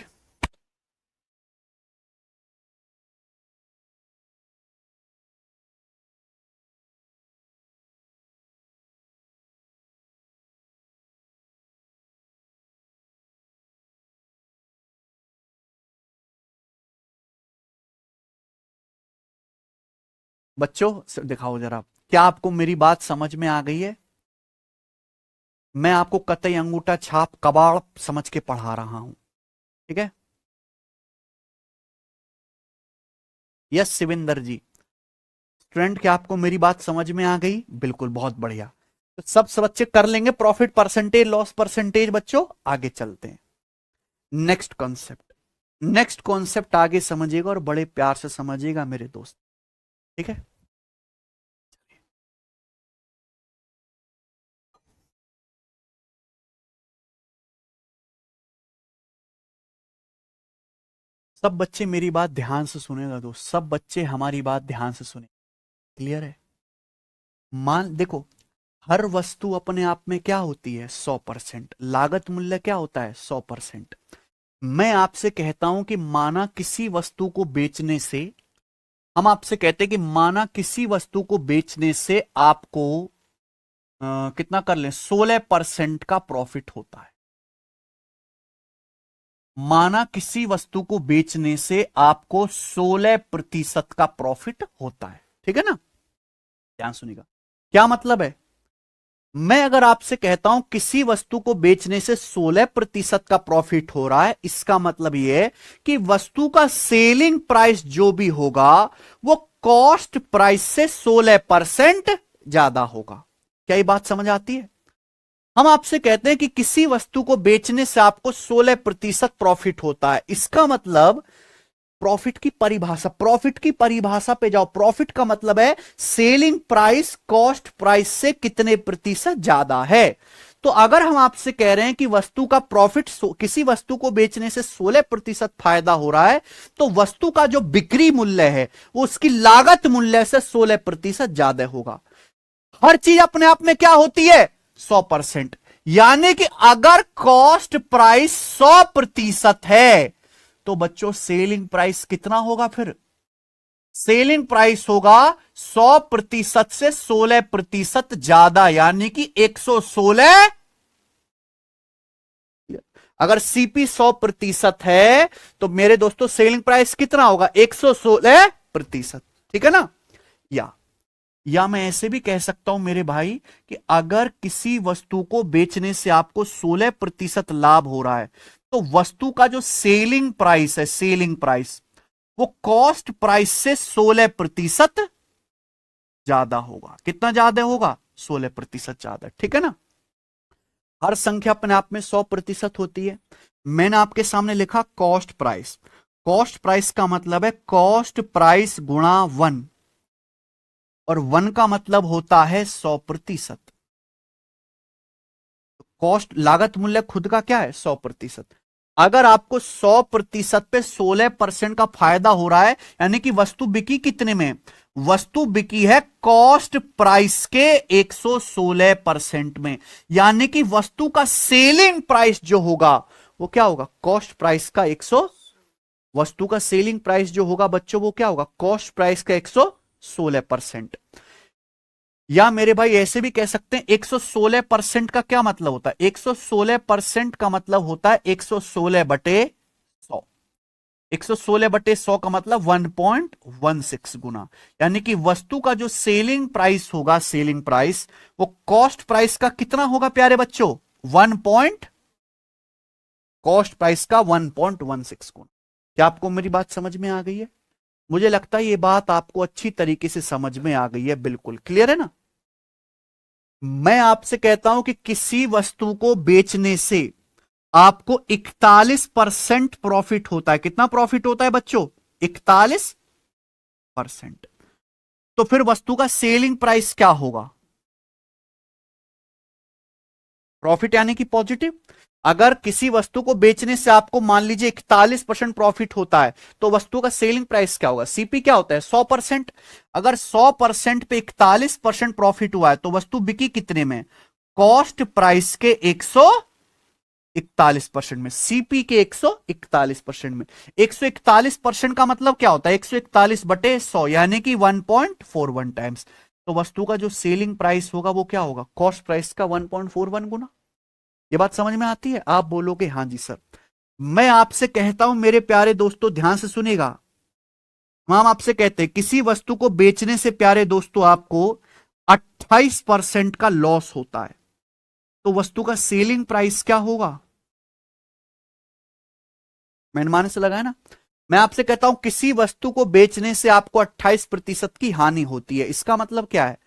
बच्चों दिखाओ जरा, क्या आपको मेरी बात समझ में आ गई है? मैं आपको कतई अंगूठा छाप कबाड़ समझ के पढ़ा रहा हूं, ठीक है? यस शिविंदर जी। स्टूडेंट, क्या आपको मेरी बात समझ में आ गई? बिल्कुल, बहुत बढ़िया। तो सब बच्चे कर लेंगे प्रॉफिट परसेंटेज, लॉस परसेंटेज। बच्चों आगे चलते हैं, नेक्स्ट कॉन्सेप्ट। नेक्स्ट कॉन्सेप्ट आगे समझिएगा और बड़े प्यार से समझिएगा मेरे दोस्त, ठीक है? सब बच्चे मेरी बात ध्यान से सुनेगा दोस्त, सब बच्चे हमारी बात ध्यान से सुने। क्लियर है? मान देखो, हर वस्तु अपने आप में क्या होती है? 100%। लागत मूल्य क्या होता है? 100%। मैं आपसे कहता हूं कि माना किसी वस्तु को बेचने से, हम आपसे कहते हैं कि माना किसी वस्तु को बेचने से आपको कितना कर लें, 16% का प्रॉफिट होता है। माना किसी वस्तु को बेचने से आपको 16% का प्रॉफिट होता है, ठीक है ना? ध्यान सुनिएगा, क्या मतलब है? मैं अगर आपसे कहता हूं किसी वस्तु को बेचने से 16% का प्रॉफिट हो रहा है, इसका मतलब यह है कि वस्तु का सेलिंग प्राइस जो भी होगा वो कॉस्ट प्राइस से 16% ज्यादा होगा। क्या ये बात समझ आती है? हम आपसे कहते हैं कि किसी वस्तु को बेचने से आपको 16% प्रॉफिट होता है, इसका मतलब प्रॉफिट की परिभाषा पे जाओ। प्रॉफिट का मतलब है सेलिंग प्राइस कॉस्ट प्राइस से कितने प्रतिशत ज्यादा है। तो अगर हम आपसे कह रहे हैं कि वस्तु का प्रॉफिट, किसी वस्तु को बेचने से 16% फायदा हो रहा है, तो वस्तु का जो बिक्री मूल्य है वो उसकी लागत मूल्य से 16% ज्यादा होगा। हर चीज अपने आप में क्या होती है? 100%। यानी कि अगर कॉस्ट प्राइस 100% है तो बच्चों सेलिंग प्राइस कितना होगा? फिर सेलिंग प्राइस होगा 100% से 16% ज्यादा, यानी कि 116। अगर सीपी 100% है तो मेरे दोस्तों सेलिंग प्राइस कितना होगा? 116%, ठीक है ना? या मैं ऐसे भी कह सकता हूं मेरे भाई कि अगर किसी वस्तु को बेचने से आपको 16% लाभ हो रहा है तो वस्तु का जो सेलिंग प्राइस है, सेलिंग प्राइस, वो कॉस्ट प्राइस से 16% ज्यादा होगा। कितना ज्यादा होगा? 16% ज्यादा, ठीक है ना? हर संख्या अपने आप में 100% होती है। मैंने आपके सामने लिखा कॉस्ट प्राइस। कॉस्ट प्राइस का मतलब है कॉस्ट प्राइस गुणा 1, और 1 का मतलब होता है 100%। कॉस्ट लागत मूल्य खुद का क्या है? 100%। अगर आपको 100% पे 16% का फायदा हो रहा है, यानी कि वस्तु बिकी कितने में? वस्तु बिकी है कॉस्ट प्राइस के 116% में, यानी कि वस्तु का सेलिंग प्राइस जो होगा वो क्या होगा? कॉस्ट प्राइस का 100। वस्तु का सेलिंग प्राइस जो होगा बच्चों वो क्या होगा? कॉस्ट प्राइस का 116%। या मेरे भाई ऐसे भी कह सकते हैं 116% का क्या मतलब होता है? 116% का मतलब होता है 116/100। 116/100 का मतलब 1.16 गुना, यानी कि वस्तु का जो सेलिंग प्राइस होगा, सेलिंग प्राइस, वो कॉस्ट प्राइस का कितना होगा प्यारे बच्चों? 1 पॉइंट, कॉस्ट प्राइस का 1.16 गुना। क्या आपको मेरी बात समझ में आ गई है? मुझे लगता है ये बात आपको अच्छी तरीके से समझ में आ गई है। बिल्कुल क्लियर है ना? मैं आपसे कहता हूं कि किसी वस्तु को बेचने से आपको 41% प्रॉफिट होता है। कितना प्रॉफिट होता है बच्चों? 41%। तो फिर वस्तु का सेलिंग प्राइस क्या होगा? प्रॉफिट यानी कि पॉजिटिव। अगर किसी वस्तु को बेचने से आपको मान लीजिए 41% प्रॉफिट होता है तो वस्तु का सेलिंग प्राइस क्या होगा? सीपी क्या होता है? 100%। अगर 100% पे 41% प्रॉफिट हुआ है तो वस्तु बिकी कितने में? कॉस्ट प्राइस के 141% में, सीपी के 141% में। 141% का मतलब क्या होता है? 141/100, यानी कि 1.41 टाइम्स। तो वस्तु का जो सेलिंग प्राइस होगा वो क्या होगा? कॉस्ट प्राइस का 1.41 गुना। ये बात समझ में आती है? आप बोलोगे हां जी सर। मैं आपसे कहता हूं मेरे प्यारे दोस्तों, ध्यान से सुनेगा, हम आपसे कहते हैं किसी वस्तु को बेचने से प्यारे दोस्तों आपको 28% का लॉस होता है, तो वस्तु का सेलिंग प्राइस क्या होगा? मैंने माने से लगाया ना। मैं आपसे कहता हूं किसी वस्तु को बेचने से आपको 28% की हानि होती है, इसका मतलब क्या है?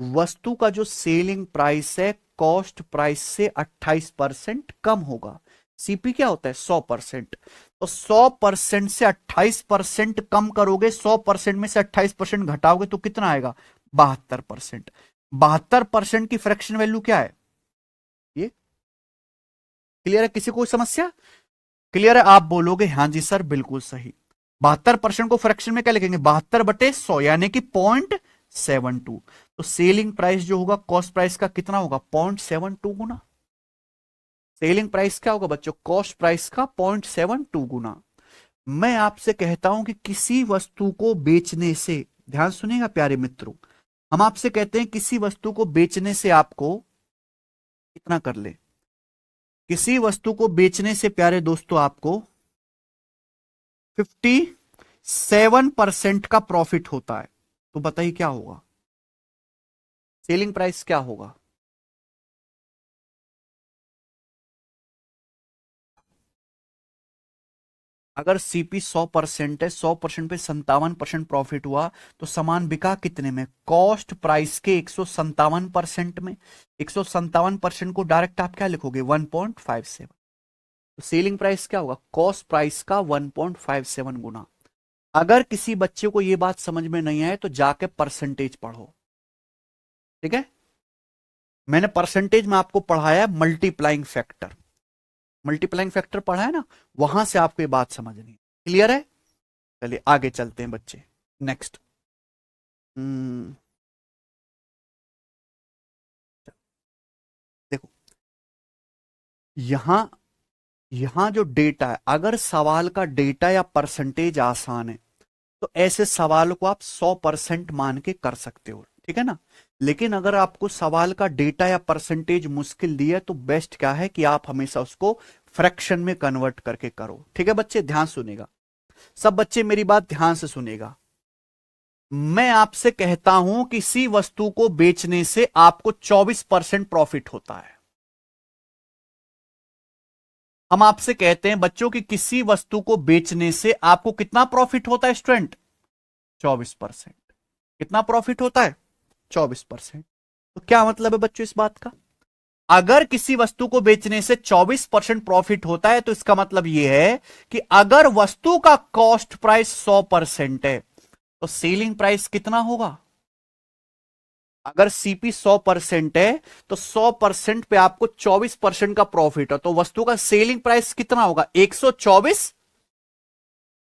वस्तु का जो सेलिंग प्राइस है कॉस्ट प्राइस से 28% कम होगा। सीपी क्या होता है? 100%। तो 100% से 28% कम करोगे, 100% में से 28% घटाओगे तो कितना आएगा? 72%। 72% की फ्रैक्शन वैल्यू क्या है? ये क्लियर है? किसी को समस्या? क्लियर है? आप बोलोगे हाँ जी सर बिल्कुल सही। 72% को फ्रैक्शन में क्या लिखेंगे? 72/100 यानी कि 0.72। तो सेलिंग प्राइस जो होगा कॉस्ट प्राइस का कितना होगा? 0.72 गुना। सेलिंग प्राइस क्या होगा बच्चों? कॉस्ट प्राइस का 0.72 गुना। मैं आपसे कहता हूं कि किसी वस्तु को बेचने से, ध्यान सुनिएगा प्यारे मित्रों, हम आपसे कहते हैं किसी वस्तु को बेचने से आपको कितना कर ले, किसी वस्तु को बेचने से प्यारे दोस्तों आपको 57% का प्रॉफिट होता है। तो बताइए क्या होगा? सेलिंग प्राइस क्या होगा? अगर सीपी 100% है, 100% पे 57% प्रॉफिट हुआ, तो सामान बिका कितने में? कॉस्ट प्राइस के 157% में। 157% को डायरेक्ट आप क्या लिखोगे? 1.57। तो सेलिंग प्राइस क्या होगा? कॉस्ट प्राइस का 1.57 गुना। अगर किसी बच्चे को यह बात समझ में नहीं आए तो जाके परसेंटेज पढ़ो, ठीक है? मैंने परसेंटेज में आपको पढ़ाया है मल्टीप्लाइंग फैक्टर, मल्टीप्लाइंग फैक्टर पढ़ा है ना, वहां से आपको ये बात समझनी है। क्लियर है? चलिए आगे चलते हैं बच्चे, नेक्स्ट। देखो यहां यहां जो डेटा है, अगर सवाल का डेटा या परसेंटेज आसान है तो ऐसे सवाल को आप 100% मान के कर सकते हो, ठीक है ना। लेकिन अगर आपको सवाल का डेटा या परसेंटेज मुश्किल दिया है तो बेस्ट क्या है कि आप हमेशा उसको फ्रैक्शन में कन्वर्ट करके करो, ठीक है बच्चे? ध्यान सुनेगा, सब बच्चे मेरी बात ध्यान से सुनेगा। मैं आपसे कहता हूं किसी वस्तु को बेचने से आपको 24% प्रॉफिट होता है। हम आपसे कहते हैं बच्चों कि किसी वस्तु को बेचने से आपको कितना प्रॉफिट होता है स्टूडेंट? 24%। कितना प्रॉफिट होता है? 24%। तो क्या मतलब है बच्चों इस बात का? अगर किसी वस्तु को बेचने से 24% प्रॉफिट होता है तो इसका मतलब यह है कि अगर वस्तु का कॉस्ट प्राइस 100% है तो सेलिंग प्राइस कितना होगा? अगर सीपी 100% है तो 100% पे आपको 24% का प्रॉफिट है, तो वस्तु का सेलिंग प्राइस कितना होगा? 124।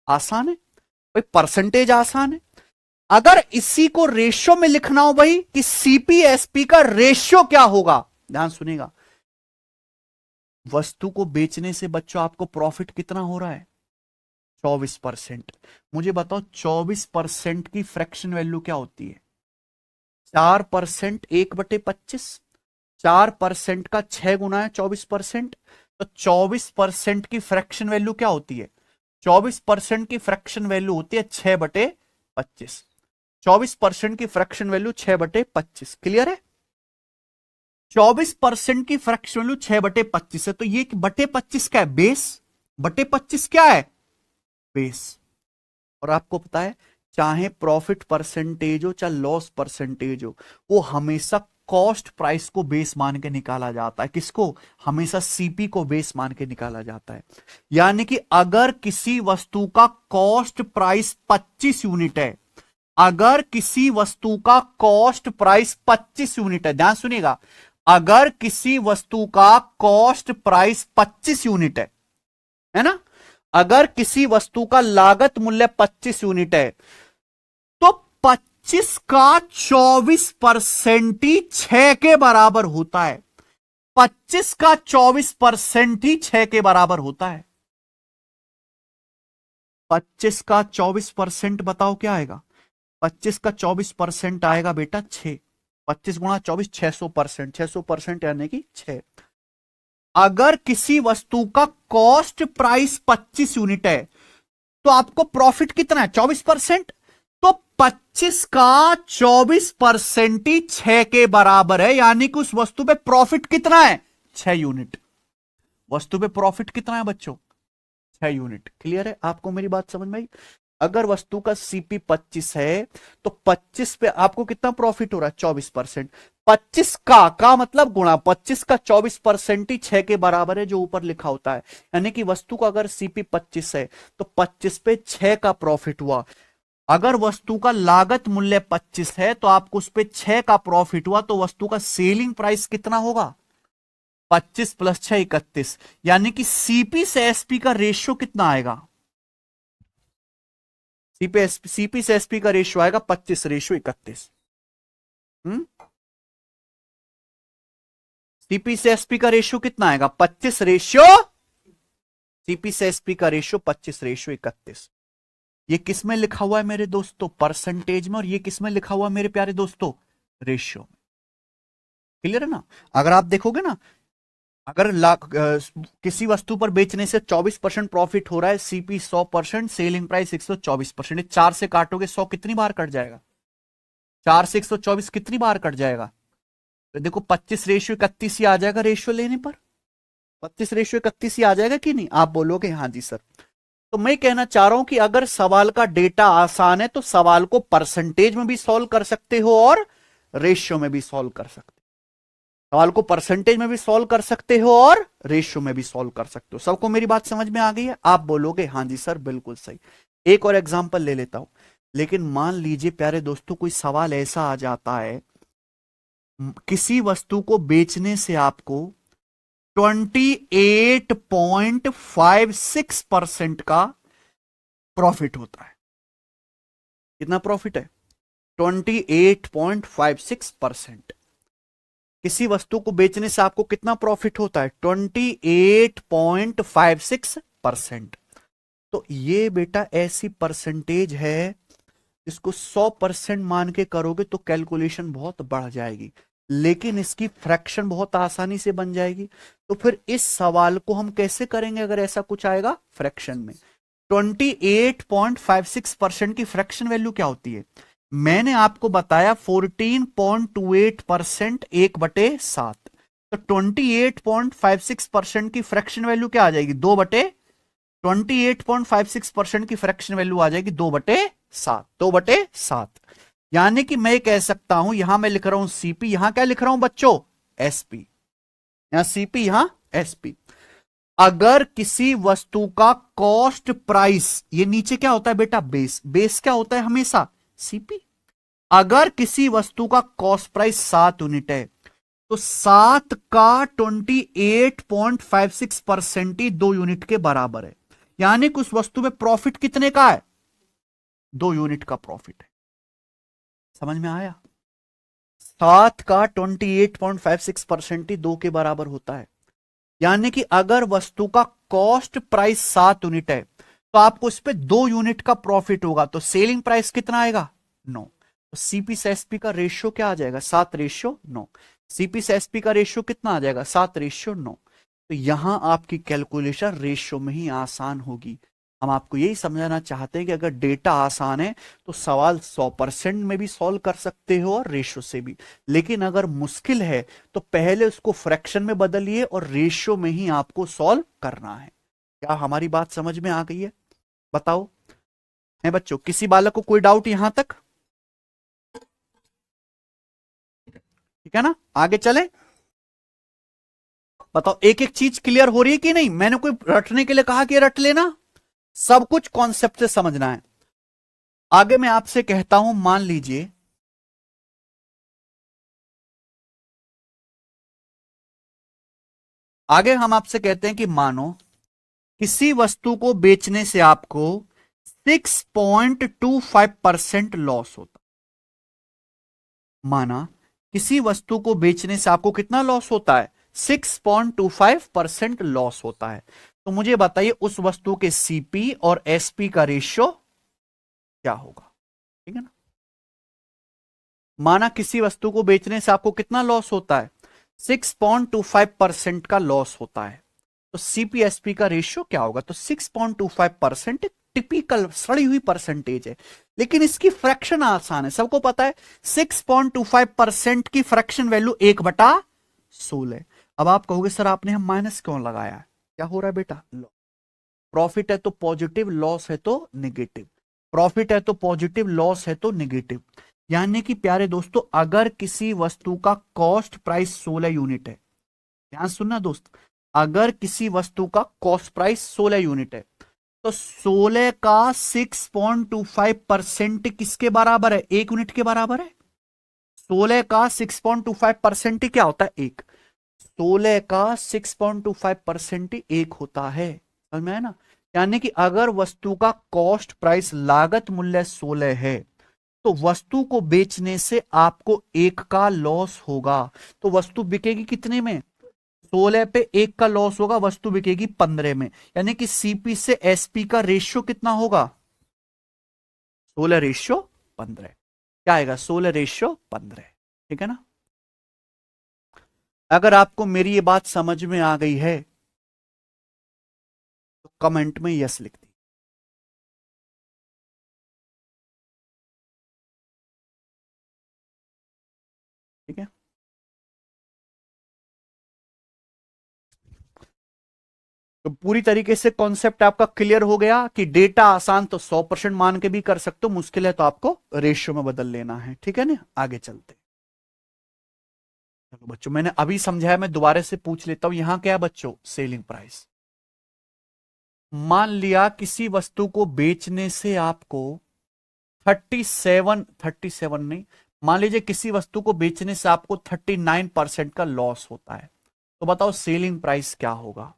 आसान है भाई, परसेंटेज आसान है। अगर इसी को रेशियो में लिखना हो भाई कि सीपीएसपी का रेशियो क्या होगा, ध्यान सुनिएगा। वस्तु को बेचने से बच्चों आपको प्रॉफिट कितना हो रहा है? 24%। मुझे बताओ 24% की फ्रैक्शन वैल्यू क्या होती है? 4%, 1/25। 4% का 6 गुना है 24%। तो 24% की फ्रैक्शन वैल्यू क्या होती है? 24% की फ्रैक्शन वैल्यू होती है 6/25। 24% की फ्रैक्शन वैल्यू 6/25। क्लियर है? 24% की फ्रैक्शन वैल्यू 6/25 है, तो ये बटे 25 क्या है? बेस। बटे 25 क्या है? बेस। और आपको पता है चाहे प्रॉफिट परसेंटेज हो चाहे लॉस परसेंटेज हो, वो हमेशा कॉस्ट प्राइस को बेस मान के निकाला जाता है। किसको? हमेशा सीपी को बेस मान के निकाला जाता है। यानी कि अगर किसी वस्तु का कॉस्ट प्राइस 25 यूनिट है, अगर किसी वस्तु का कॉस्ट प्राइस 25 यूनिट है, ध्यान सुनिएगा, अगर किसी वस्तु का कॉस्ट प्राइस 25 यूनिट है ना, अगर किसी वस्तु का लागत मूल्य 25 यूनिट है तो 25 का 24% ही 6 के बराबर होता है। 25 का 24% ही 6 के बराबर होता है। 25 का 24% बताओ क्या आएगा? 25 का 24% आएगा बेटा 6। 25 गुणा 24 600%। 600% यानी कि 6। अगर किसी वस्तु का कॉस्ट प्राइस 25 यूनिट है तो आपको प्रॉफिट कितना है? 24%। तो 25 का 24% ही 6 के बराबर है, यानी कि उस वस्तु पे प्रॉफिट कितना है? 6 यूनिट। वस्तु पे प्रॉफिट कितना है बच्चों? 6 यूनिट। क्लियर है आपको मेरी बात समझ में आई? अगर वस्तु का सीपी 25 है तो 25 पे आपको कितना प्रॉफिट हो रहा है? 24%। 25 का मतलब गुणा 25 का 24% ही 6 के बराबर है, जो ऊपर लिखा होता है। यानी कि वस्तु का अगर सीपी 25 है तो 25 पे 6 का प्रॉफिट हुआ। अगर वस्तु का लागत मूल्य 25 है तो आपको उस पे 6 का प्रॉफिट हुआ, तो वस्तु का सेलिंग प्राइस कितना होगा? 25 प्लस 6 31। यानी कि सीपी से एसपी का रेशियो कितना आएगा? सीपी से एसपी का रेशियो आएगा 25:31। सीपी से एसपी का रेशियो कितना आएगा? 25 रेशियो, सीपी से एसपी का रेशियो 25:31। ये किस में लिखा हुआ है मेरे दोस्तों? परसेंटेज में। और ये किस में लिखा हुआ है मेरे प्यारे दोस्तों? रेशियो में। क्लियर है ना? अगर आप देखोगे ना, अगर किसी वस्तु पर बेचने से 24% प्रॉफिट हो रहा है, सीपी 100%, सेलिंग प्राइस 124%, 4 से काटोगे 100 कितनी बार कट जाएगा? 4 से 124 कितनी बार कट जाएगा? तो देखो 25:31 ही आ जाएगा रेशियो लेने पर। 25:31 ही आ जाएगा कि नहीं? आप बोलोगे हाँ जी सर। तो मैं कहना चाह रहा हूं कि अगर सवाल का डेटा आसान है तो सवाल को परसेंटेज में भी सॉल्व कर सकते हो और रेशियो में भी सॉल्व कर सकते हो। सवाल को परसेंटेज में भी सॉल्व कर सकते हो और रेशियो में भी सॉल्व कर सकते हो। सबको मेरी बात समझ में आ गई है? आप बोलोगे हाँ जी सर बिल्कुल सही। एक और एग्जांपल ले लेता हूं। लेकिन मान लीजिए प्यारे दोस्तों, कोई सवाल ऐसा आ जाता है, किसी वस्तु को बेचने से आपको 28.56% का प्रॉफिट होता है। कितना प्रॉफिट है? 28.56%। किसी वस्तु को बेचने से आपको कितना प्रॉफिट होता है? 28.56%। तो ये बेटा ऐसी परसेंटेज है जिसको 100% मान के करोगे तो कैलकुलेशन बहुत बढ़ जाएगी, लेकिन इसकी फ्रैक्शन बहुत आसानी से बन जाएगी। तो फिर इस सवाल को हम कैसे करेंगे अगर ऐसा कुछ आएगा फ्रैक्शन में? 28.56% की फ्रैक्शन वैल्यू क्या होती है? मैंने आपको बताया 14.28% 1/7। तो 28.56% की फ्रैक्शन वैल्यू क्या आ जाएगी? 28.56% की फ्रैक्शन वैल्यू आ जाएगी 2/7। 2/7। यानी कि मैं कह सकता हूं, यहां मैं लिख रहा हूं सीपी, यहां क्या लिख रहा हूं बच्चों? एसपी। यहां सीपी, यहां एसपी। अगर किसी वस्तु का कॉस्ट प्राइस, ये नीचे क्या होता है बेटा? बेस। बेस क्या होता है हमेशा? सीपी। अगर किसी वस्तु का कॉस्ट प्राइस 7 यूनिट है तो 7 का 28.56% ही 2 यूनिट के बराबर है। यानी कि उस वस्तु में प्रॉफिट कितने का है? 2 यूनिट का प्रॉफिट है। समझ में आया? 7 का 28.56% ही 2 के बराबर होता है। यानी कि अगर वस्तु का कॉस्ट प्राइस 7 यूनिट है तो आपको इस पे 2 यूनिट का प्रॉफिट होगा, तो सेलिंग प्राइस कितना आएगा? 9। तो सीपी से एसपी का रेशियो क्या आ जाएगा? 7:9। सीपी से एसपी का रेशियो कितना आ जाएगा? 7:9। तो यहां आपकी कैलकुलेशन रेशियो में ही आसान होगी। हम आपको यही समझाना चाहते हैं कि अगर डेटा आसान है तो सवाल 100% में भी सॉल्व कर सकते हो और रेशियो से भी। लेकिन अगर मुश्किल है तो पहले उसको फ्रैक्शन में बदलिए और रेशियो में ही आपको सॉल्व करना है। क्या हमारी बात समझ में आ गई है? बताओ है बच्चों, किसी बालक को कोई डाउट यहां तक? ठीक है ना? आगे चले। बताओ एक एक चीज क्लियर हो रही है कि नहीं? मैंने कोई रटने के लिए कहा कि रट लेना, सब कुछ कॉन्सेप्ट से समझना है। आगे मैं आपसे कहता हूं, मान लीजिए आगे हम आपसे कहते हैं कि मानो किसी वस्तु को बेचने से आपको 6.25% लॉस होता। माना किसी वस्तु को बेचने से आपको कितना लॉस होता है? 6.25% लॉस होता है। तो मुझे बताइए उस वस्तु के सीपी और एसपी का रेशियो क्या होगा? ठीक है ना? माना किसी वस्तु को बेचने से आपको कितना लॉस होता है? 6.25% का लॉस होता है। तो सीपी एसपी का रेशियो क्या होगा? तो 6.25% टिपिकल सड़ी हुई परसेंटेज है, लेकिन इसकी फ्रैक्शन आसान है, सबको पता है 6.25% की फ्रैक्शन वैल्यू 1/16। अब आप कहोगे सर आपने हम माइनस क्यों लगाया है, क्या हो रहा है बेटा, प्रॉफिट है तो पॉजिटिव, लॉस है तो नेगेटिव, प्रॉफिट है तो पॉजिटिव, लॉस है तो नेगेटिव। यानी कि प्यारे दोस्तों अगर किसी वस्तु का कॉस्ट प्राइस 16 यूनिट है, ध्यान सुनना दोस्त, अगर किसी वस्तु का कॉस्ट प्राइस 16 यूनिट है तो 16 का 6.25% किसके बराबर है, 1 यूनिट के बराबर है। 16 का 6.25% क्या होता है, 1। 16 का 6.25% 1 होता है, समझ में आया ना। यानी कि अगर वस्तु का कॉस्ट प्राइस लागत मूल्य 16 है तो वस्तु को बेचने से आपको 1 का लॉस होगा, तो वस्तु बिकेगी कितने में, 16 पे 1 का लॉस होगा, वस्तु बिकेगी 15 में। यानी कि सीपी से एसपी का रेशियो कितना होगा, 16:15। क्या आएगा, 16:15, ठीक है ना। अगर आपको मेरी ये बात समझ में आ गई है तो कमेंट में यस लिख दी। ठीक है, तो पूरी तरीके से कॉन्सेप्ट आपका क्लियर हो गया कि डेटा आसान तो 100% मान के भी कर सकते हो, मुश्किल है तो आपको रेशियो में बदल लेना है, ठीक है ना। आगे चलते, चलो बच्चों मैंने अभी समझाया, मैं दोबारा से पूछ लेता हूं, यहां क्या है बच्चों, सेलिंग प्राइस। मान लिया किसी वस्तु को बेचने से आपको 37 नहीं, मान लीजिए किसी वस्तु को बेचने से आपको 39% का लॉस होता है, तो बताओ सेलिंग प्राइस क्या होगा।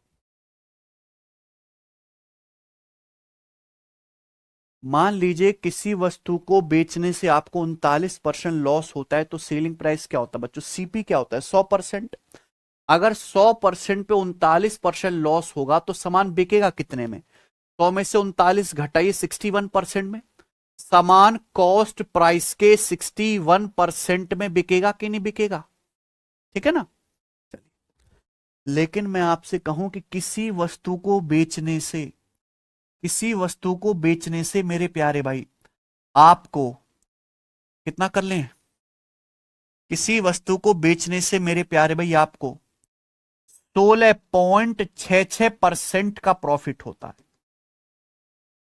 मान लीजिए किसी वस्तु को बेचने से आपको 39% लॉस होता है तो सेलिंग प्राइस क्या होता है बच्चों, सीपी क्या होता है, 100%। अगर 100% पे 39% लॉस होगा तो सामान बिकेगा कितने में, 100 में से 39 घटाइए 61% में, सामान कॉस्ट प्राइस के 61% में बिकेगा कि नहीं बिकेगा, ठीक है ना। चलिए, लेकिन मैं आपसे कहूं कि किसी वस्तु को बेचने से, किसी वस्तु को बेचने से मेरे प्यारे भाई आपको कितना कर लें, किसी वस्तु को बेचने से मेरे प्यारे भाई आपको 16.66% का प्रॉफिट होता है।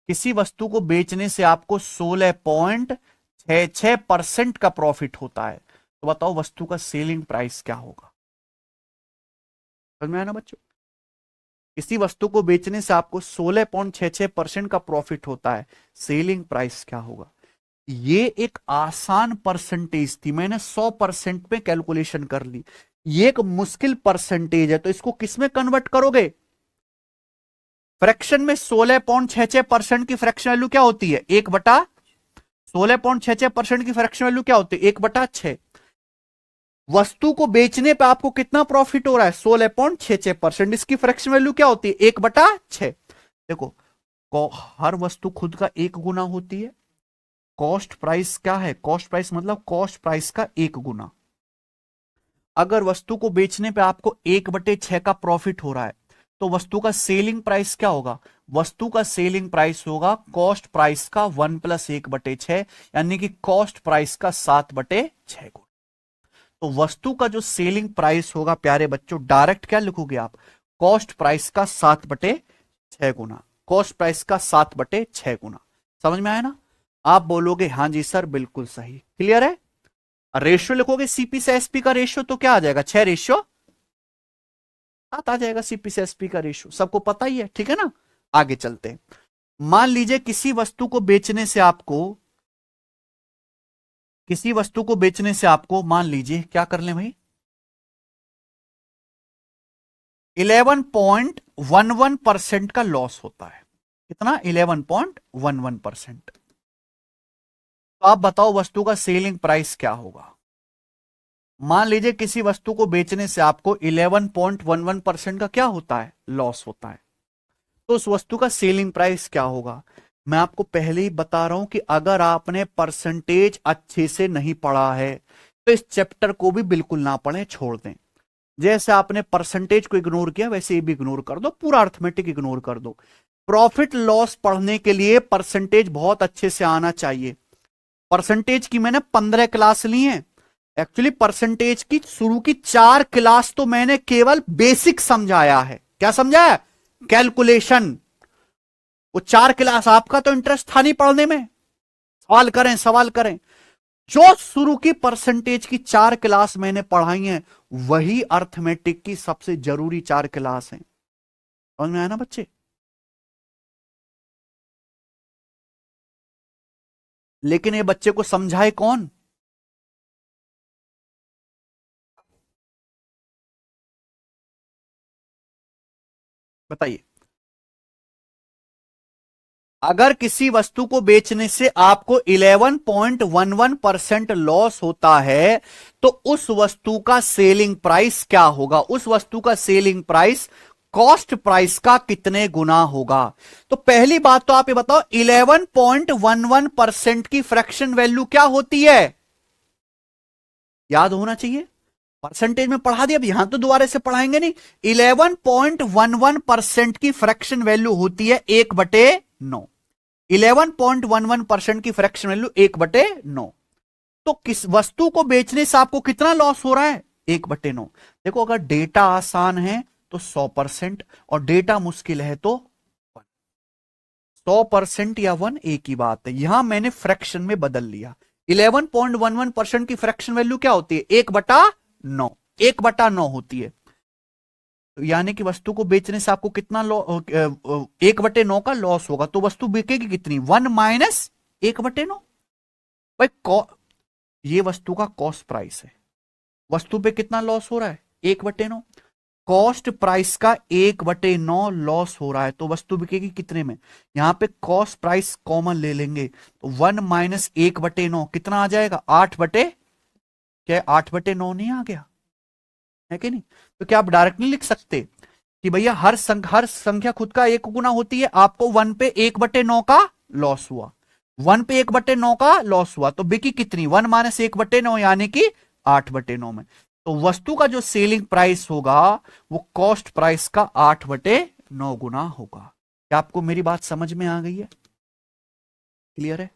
किसी वस्तु को बेचने से आपको 16.66% का प्रॉफिट होता है, तो बताओ वस्तु का सेलिंग प्राइस क्या होगा। समझ में आया ना बच्चों, किसी वस्तु को बेचने से आपको 16.66% का प्रॉफिट होता है, सेलिंग प्राइस क्या होगा। ये एक आसान परसेंटेज थी, मैंने 100% में कैलकुलेशन कर ली। ये एक मुश्किल परसेंटेज है, तो इसको किस में कन्वर्ट करोगे, फ्रैक्शन में। 16.66% की फ्रैक्शन वैल्यू क्या होती है, 16.66% की फ्रैक्शन वैल्यू क्या होती है, 1/6। वस्तु को बेचने पे आपको कितना प्रॉफिट हो रहा है, 16.66%, इसकी फ्रैक्शन वैल्यू क्या होती है, 1/6। देखो हर वस्तु खुद का 1 गुना होती है, कॉस्ट प्राइस क्या है, कॉस्ट प्राइस मतलब कॉस्ट प्राइस का 1 गुना। अगर वस्तु को बेचने पे आपको 1/6 का प्रॉफिट हो रहा है तो वस्तु का सेलिंग प्राइस क्या होगा, वस्तु का सेलिंग प्राइस होगा कॉस्ट प्राइस का 1 + 1/6, यानी कि कॉस्ट प्राइस का 7/6 गुना। तो वस्तु का जो सेलिंग प्राइस होगा प्यारे बच्चों, डायरेक्ट क्या लिखोगे आप, कॉस्ट प्राइस का 7/6 गुना, कॉस्ट प्राइस का 7/6 गुना। समझ में आया ना। आप बोलोगे हाँ जी सर बिल्कुल सही, क्लियर है। रेशियो लिखोगे सीपी से एसपी का रेशियो, तो क्या आ जाएगा, 6:7 आ जाएगा सीपी से एसपी का रेशियो, सबको पता ही है, ठीक है ना। आगे चलते हैं, मान लीजिए किसी वस्तु को बेचने से आपको, किसी वस्तु को बेचने से आपको मान लीजिए क्या कर लें भाई, 11.11% का लॉस होता है। कितना, 11.11%। तो आप बताओ वस्तु का सेलिंग प्राइस क्या होगा। मान लीजिए किसी वस्तु को बेचने से आपको 11.11% का क्या होता है, लॉस होता है, तो उस वस्तु का सेलिंग प्राइस क्या होगा। मैं आपको पहले ही बता रहा हूं कि अगर आपने परसेंटेज अच्छे से नहीं पढ़ा है तो इस चैप्टर को भी बिल्कुल ना पढ़ें, छोड़ दें। जैसे आपने परसेंटेज को इग्नोर किया वैसे ये भी इग्नोर कर दो, पूरा अर्थमेटिक इग्नोर कर दो। प्रॉफिट लॉस पढ़ने के लिए परसेंटेज बहुत अच्छे से आना चाहिए। परसेंटेज की मैंने 15 क्लास ली है। एक्चुअली परसेंटेज की शुरू की 4 क्लास तो मैंने केवल बेसिक समझाया है। क्या समझाया? कैलकुलेशन। वो 4 क्लास आपका तो इंटरेस्ट था नहीं पढ़ने में। सवाल करें, सवाल करें। जो शुरू की परसेंटेज की 4 क्लास मैंने पढ़ाई हैं, वही अर्थमेटिक की सबसे जरूरी 4 क्लास हैं। समझ में आया ना बच्चे? लेकिन ये बच्चे को समझाए कौन? बताइए। अगर किसी वस्तु को बेचने से आपको 11.11% लॉस होता है, तो उस वस्तु का सेलिंग प्राइस क्या होगा? उस वस्तु का सेलिंग प्राइस कॉस्ट प्राइस का कितने गुना होगा? तो पहली बात तो आप ये बताओ, 11.11% की फ्रैक्शन वैल्यू क्या होती है? याद होना चाहिए। परसेंटेज में पढ़ा दिया, अब यहां तो दोबारा से पढ़ाएंगे नहीं। 11.11% की फ्रैक्शन वैल्यू होती है 1/9। 11.11% की फ्रैक्शन वैल्यू 1/9। तो किस वस्तु को बेचने से आपको कितना लॉस हो रहा है? 1/9। देखो, अगर डेटा आसान है तो 100%, और डेटा मुश्किल है तो 100% या 1 एक ही बात है। यहां मैंने फ्रैक्शन में बदल लिया। 11.11% की फ्रैक्शन वैल्यू क्या होती है? 1/9। 1/9 होती है। यानी कि वस्तु को बेचने से आपको कितना 1/9 का लॉस होगा। तो वस्तु बिकेगी कितनी? 1 माइनस 1/9। भाई ये वस्तु का कॉस्ट प्राइस है। वस्तु पे कितना लॉस हो रहा है? 1/9। कॉस्ट प्राइस का 1/9 लॉस हो रहा है, तो वस्तु बिकेगी कितने में? यहां पे कॉस्ट प्राइस कॉमन ले लेंगे, तो 1 माइनस 1/9 कितना आ जाएगा? 8 क्या 8/9 नहीं आ गया है कि नहीं? तो क्या आप डायरेक्ट नहीं लिख सकते कि भैया हर संख्या खुद का 1 गुना होती है? आपको 1 पे 1/9 का लॉस हुआ। 1 पे 1/9 का लॉस हुआ, तो बिकी कितनी? 1 माइनस 1/9 यानी कि 8/9 में। तो वस्तु का जो सेलिंग प्राइस होगा वो कॉस्ट प्राइस का 8/9 गुना होगा। क्या आपको मेरी बात समझ में आ गई है? क्लियर है?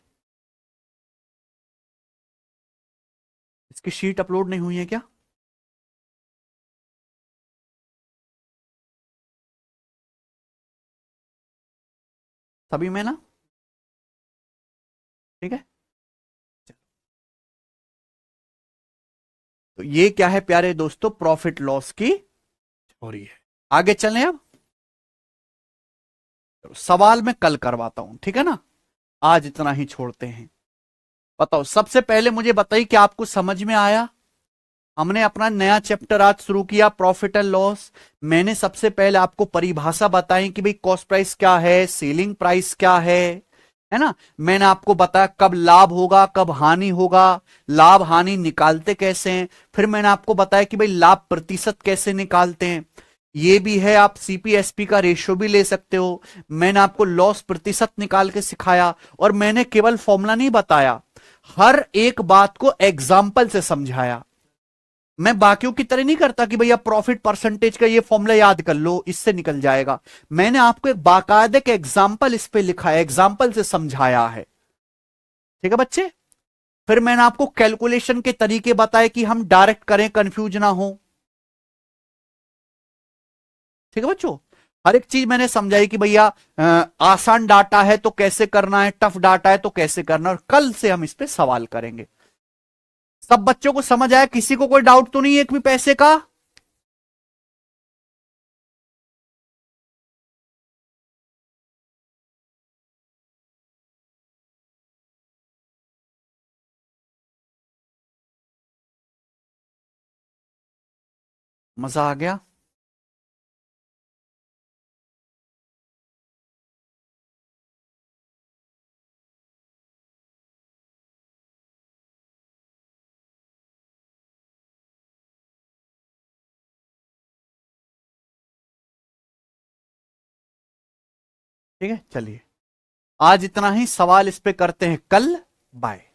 इसकी शीट अपलोड नहीं हुई है क्या? सभी में ना? ठीक है। तो ये क्या है प्यारे दोस्तों? प्रॉफिट लॉस की थ्योरी है। आगे चलें अब। सवाल मैं कल करवाता हूं, ठीक है ना? आज इतना ही छोड़ते हैं। बताओ, सबसे पहले मुझे बताइए कि आपको समझ में आया? हमने अपना नया चैप्टर आज शुरू किया, प्रॉफिट एंड लॉस। मैंने सबसे पहले आपको परिभाषा बताई कि भाई कॉस्ट प्राइस क्या है, सेलिंग प्राइस क्या है ना? मैंने आपको बताया कब लाभ होगा, कब हानि होगा, लाभ हानि निकालते कैसे हैं। फिर मैंने आपको बताया कि भाई लाभ प्रतिशत कैसे निकालते हैं। ये भी है, आप सीपीएसपी का रेशियो भी ले सकते हो। मैंने आपको लॉस प्रतिशत निकाल के सिखाया, और मैंने केवल फॉर्मूला नहीं बताया, हर एक बात को एग्जाम्पल से समझाया। मैं बाकियों की तरह नहीं करता कि भैया प्रॉफिट परसेंटेज का ये फॉर्मूला याद कर लो, इससे निकल जाएगा। मैंने आपको एक बाकायदे के एग्जाम्पल इस पे लिखा है, एग्जाम्पल से समझाया है। ठीक है बच्चे? फिर मैंने आपको कैलकुलेशन के तरीके बताए कि हम डायरेक्ट करें, कंफ्यूज ना हो। ठीक है बच्चों? हर एक चीज मैंने समझाई कि भैया आसान डाटा है तो कैसे करना है, टफ डाटा है तो कैसे करना है, और कल से हम इस पे सवाल करेंगे। सब बच्चों को समझ आया? किसी को कोई डाउट तो नहीं है एक भी पैसे का? मजा आ गया? ठीक है, चलिए आज इतना ही। सवाल इस पे करते हैं कल। बाय।